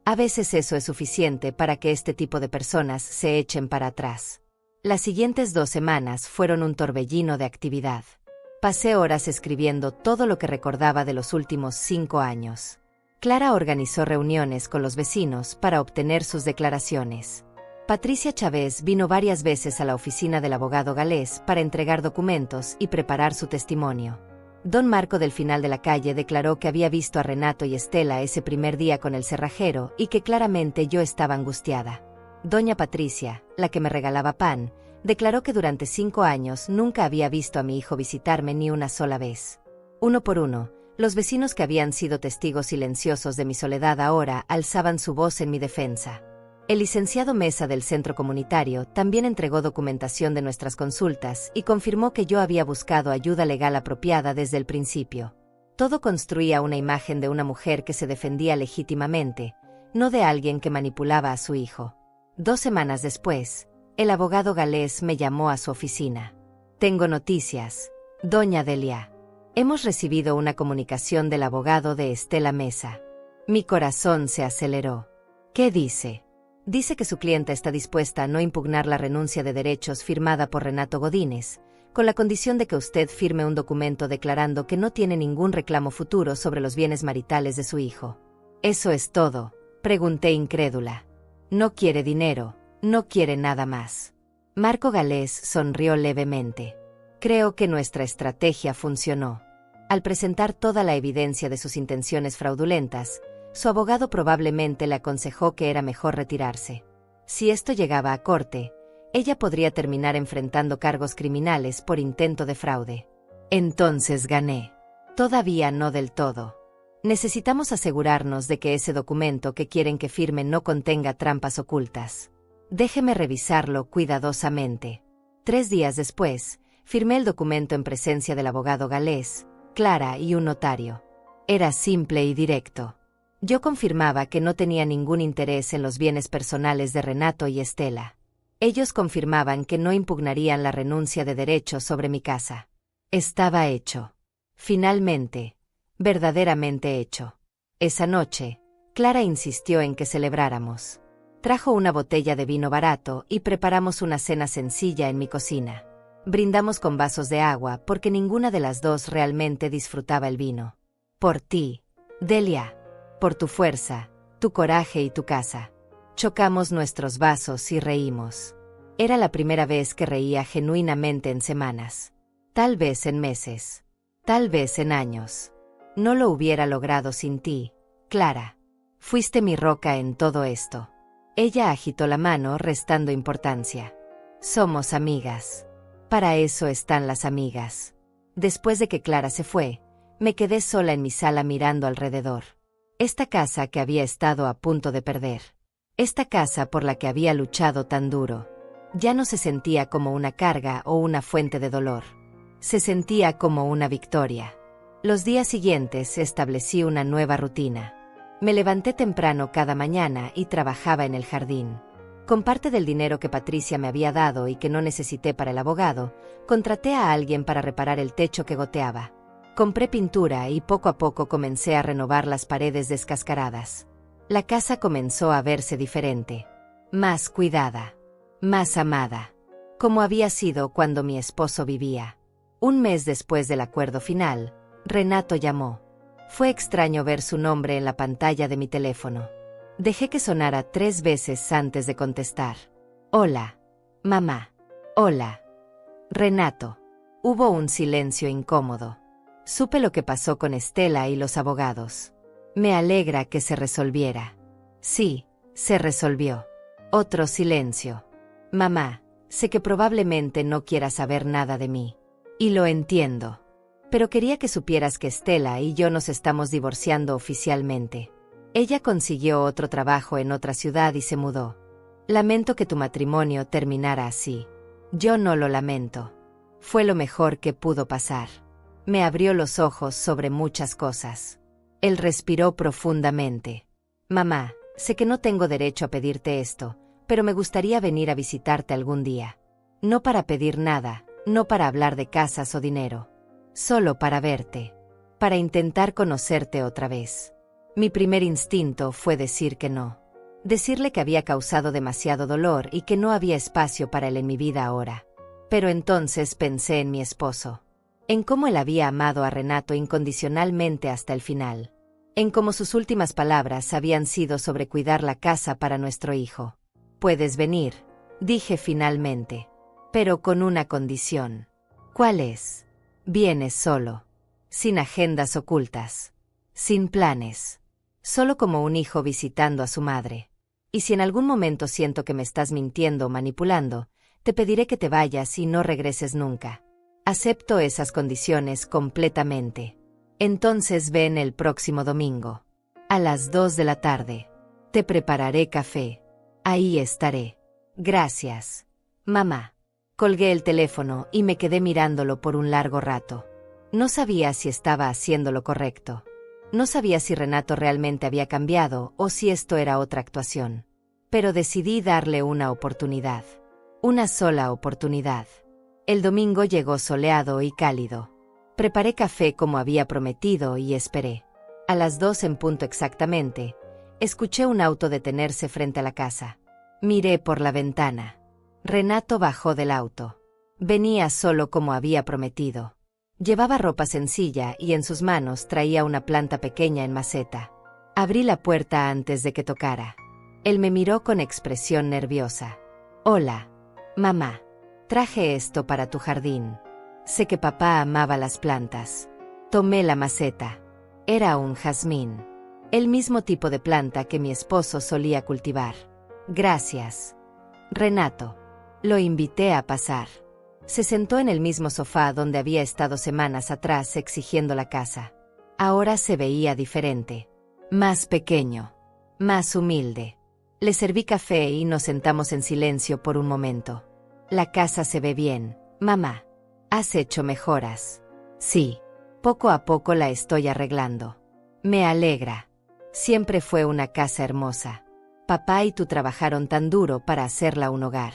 A veces eso es suficiente para que este tipo de personas se echen para atrás. Las siguientes 2 semanas fueron un torbellino de actividad. Pasé horas escribiendo todo lo que recordaba de los últimos 5 años. Clara organizó reuniones con los vecinos para obtener sus declaraciones. Patricia Chávez vino varias veces a la oficina del abogado Galés para entregar documentos y preparar su testimonio. Don Marco del final de la calle declaró que había visto a Renato y Estela ese primer día con el cerrajero y que claramente yo estaba angustiada. Doña Patricia, la que me regalaba pan, declaró que durante 5 años nunca había visto a mi hijo visitarme ni una sola vez. Uno por uno, los vecinos que habían sido testigos silenciosos de mi soledad ahora alzaban su voz en mi defensa. El licenciado Mesa del centro comunitario también entregó documentación de nuestras consultas y confirmó que yo había buscado ayuda legal apropiada desde el principio. Todo construía una imagen de una mujer que se defendía legítimamente, no de alguien que manipulaba a su hijo. 2 semanas después, el abogado Galés me llamó a su oficina. Tengo noticias, doña Delia. Hemos recibido una comunicación del abogado de Estela Mesa. Mi corazón se aceleró. ¿Qué dice? Dice que su clienta está dispuesta a no impugnar la renuncia de derechos firmada por Renato Godínez, con la condición de que usted firme un documento declarando que no tiene ningún reclamo futuro sobre los bienes maritales de su hijo. ¿Eso es todo?, pregunté incrédula. No quiere dinero, no quiere nada más. Marco Galés sonrió levemente. Creo que nuestra estrategia funcionó. Al presentar toda la evidencia de sus intenciones fraudulentas, Su abogado probablemente le aconsejó que era mejor retirarse. Si esto llegaba a corte, ella podría terminar enfrentando cargos criminales por intento de fraude. Entonces gané. Todavía no del todo. Necesitamos asegurarnos de que ese documento que quieren que firme no contenga trampas ocultas. Déjeme revisarlo cuidadosamente. 3 días después, firmé el documento en presencia del abogado galés, Clara y un notario. Era simple y directo. Yo confirmaba que no tenía ningún interés en los bienes personales de Renato y Estela. Ellos confirmaban que no impugnarían la renuncia de derechos sobre mi casa. Estaba hecho. Finalmente, verdaderamente hecho. Esa noche, Clara insistió en que celebráramos. Trajo una botella de vino barato y preparamos una cena sencilla en mi cocina. Brindamos con vasos de agua porque ninguna de las dos realmente disfrutaba el vino. Por ti, Delia. Por tu fuerza, tu coraje y tu casa. Chocamos nuestros vasos y reímos. Era la primera vez que reía genuinamente en semanas. Tal vez en meses. Tal vez en años. No lo hubiera logrado sin ti, Clara. Fuiste mi roca en todo esto. Ella agitó la mano restando importancia. Somos amigas. Para eso están las amigas. Después de que Clara se fue, me quedé sola en mi sala mirando alrededor. Esta casa que había estado a punto de perder. Esta casa por la que había luchado tan duro. Ya no se sentía como una carga o una fuente de dolor. Se sentía como una victoria. Los días siguientes establecí una nueva rutina. Me levanté temprano cada mañana y trabajaba en el jardín. Con parte del dinero que Patricia me había dado y que no necesité para el abogado, contraté a alguien para reparar el techo que goteaba. Compré pintura y poco a poco comencé a renovar las paredes descascaradas. La casa comenzó a verse diferente. Más cuidada. Más amada. Como había sido cuando mi esposo vivía. Un mes después del acuerdo final, Renato llamó. Fue extraño ver su nombre en la pantalla de mi teléfono. Dejé que sonara 3 veces antes de contestar. Hola, mamá. Hola, Renato. Hubo un silencio incómodo. Supe lo que pasó con Estela y los abogados. Me alegra que se resolviera. Sí, se resolvió. Otro silencio. Mamá, sé que probablemente no quieras saber nada de mí. Y lo entiendo. Pero quería que supieras que Estela y yo nos estamos divorciando oficialmente. Ella consiguió otro trabajo en otra ciudad y se mudó. Lamento que tu matrimonio terminara así. Yo no lo lamento. Fue lo mejor que pudo pasar. Me abrió los ojos sobre muchas cosas. Él respiró profundamente. Mamá, sé que no tengo derecho a pedirte esto, pero me gustaría venir a visitarte algún día. No para pedir nada, no para hablar de casas o dinero. Solo para verte. Para intentar conocerte otra vez. Mi primer instinto fue decir que no. Decirle que había causado demasiado dolor y que no había espacio para él en mi vida ahora. Pero entonces pensé en mi esposo. En cómo él había amado a Renato incondicionalmente hasta el final. En cómo sus últimas palabras habían sido sobre cuidar la casa para nuestro hijo. Puedes venir, dije finalmente. Pero con una condición. ¿Cuál es? Vienes solo. Sin agendas ocultas. Sin planes. Solo como un hijo visitando a su madre. Y si en algún momento siento que me estás mintiendo o manipulando, te pediré que te vayas y no regreses nunca. Acepto esas condiciones completamente. Entonces ven el próximo domingo. A las 2 de la tarde. Te prepararé café. Ahí estaré. Gracias, mamá. Colgué el teléfono y me quedé mirándolo por un largo rato. No sabía si estaba haciendo lo correcto. No sabía si Renato realmente había cambiado o si esto era otra actuación. Pero decidí darle una oportunidad. Una sola oportunidad. El domingo llegó soleado y cálido. Preparé café como había prometido y esperé. A las 2 en punto exactamente, escuché un auto detenerse frente a la casa. Miré por la ventana. Renato bajó del auto. Venía solo como había prometido. Llevaba ropa sencilla y en sus manos traía una planta pequeña en maceta. Abrí la puerta antes de que tocara. Él me miró con expresión nerviosa. Hola, mamá. Traje esto para tu jardín. Sé que papá amaba las plantas. Tomé la maceta. Era un jazmín. El mismo tipo de planta que mi esposo solía cultivar. Gracias, Renato. Lo invité a pasar. Se sentó en el mismo sofá donde había estado semanas atrás exigiendo la casa. Ahora se veía diferente. Más pequeño. Más humilde. Le serví café y nos sentamos en silencio por un momento. La casa se ve bien, mamá. ¿Has hecho mejoras? Sí. Poco a poco la estoy arreglando. Me alegra. Siempre fue una casa hermosa. Papá y tú trabajaron tan duro para hacerla un hogar.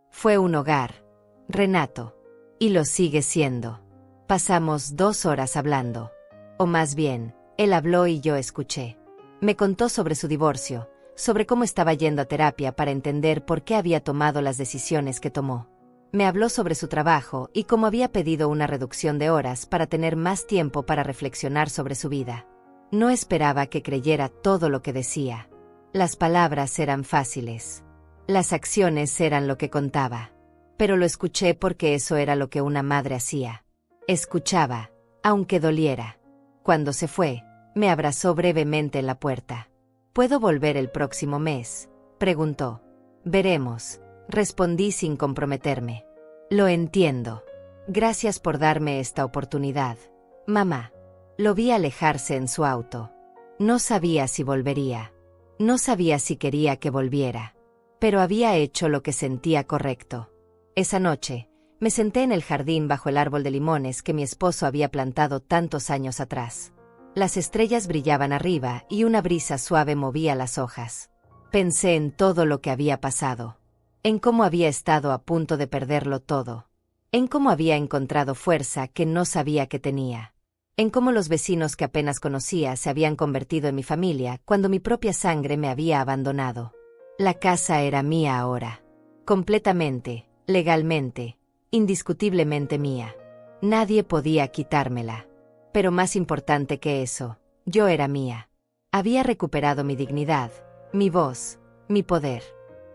Fue un hogar, Renato. Y lo sigue siendo. Pasamos 2 horas hablando. O más bien, él habló y yo escuché. Me contó sobre su divorcio, sobre cómo estaba yendo a terapia para entender por qué había tomado las decisiones que tomó. Me habló sobre su trabajo y cómo había pedido una reducción de horas para tener más tiempo para reflexionar sobre su vida. No esperaba que creyera todo lo que decía. Las palabras eran fáciles. Las acciones eran lo que contaba. Pero lo escuché porque eso era lo que una madre hacía. Escuchaba, aunque doliera. Cuando se fue, me abrazó brevemente en la puerta. ¿Puedo volver el próximo mes?, preguntó. Veremos, respondí sin comprometerme. Lo entiendo. Gracias por darme esta oportunidad, mamá. Lo vi alejarse en su auto. No sabía si volvería. No sabía si quería que volviera. Pero había hecho lo que sentía correcto. Esa noche, me senté en el jardín bajo el árbol de limones que mi esposo había plantado tantos años atrás. Las estrellas brillaban arriba y una brisa suave movía las hojas. Pensé en todo lo que había pasado. En cómo había estado a punto de perderlo todo. En cómo había encontrado fuerza que no sabía que tenía. En cómo los vecinos que apenas conocía se habían convertido en mi familia cuando mi propia sangre me había abandonado. La casa era mía ahora. Completamente, legalmente, indiscutiblemente mía. Nadie podía quitármela. Pero más importante que eso, yo era mía. Había recuperado mi dignidad, mi voz, mi poder.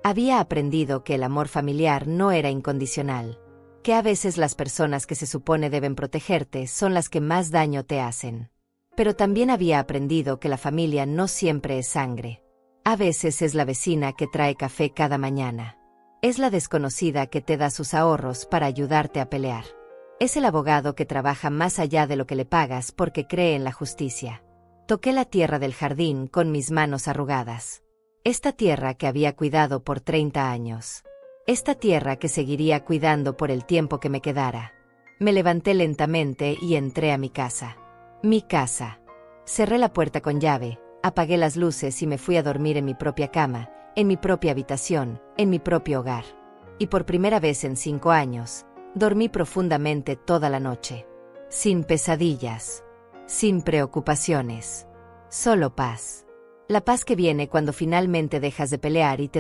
Había aprendido que el amor familiar no era incondicional. Que a veces las personas que se supone deben protegerte son las que más daño te hacen. Pero también había aprendido que la familia no siempre es sangre. A veces es la vecina que trae café cada mañana. Es la desconocida que te da sus ahorros para ayudarte a pelear. Es el abogado que trabaja más allá de lo que le pagas porque cree en la justicia. Toqué la tierra del jardín con mis manos arrugadas. Esta tierra que había cuidado por 30 años. Esta tierra que seguiría cuidando por el tiempo que me quedara. Me levanté lentamente y entré a mi casa. Mi casa. Cerré la puerta con llave, apagué las luces y me fui a dormir en mi propia cama, en mi propia habitación, en mi propio hogar. Y por primera vez en 5 años, dormí profundamente toda la noche. Sin pesadillas. Sin preocupaciones. Solo paz. La paz que viene cuando finalmente dejas de pelear y te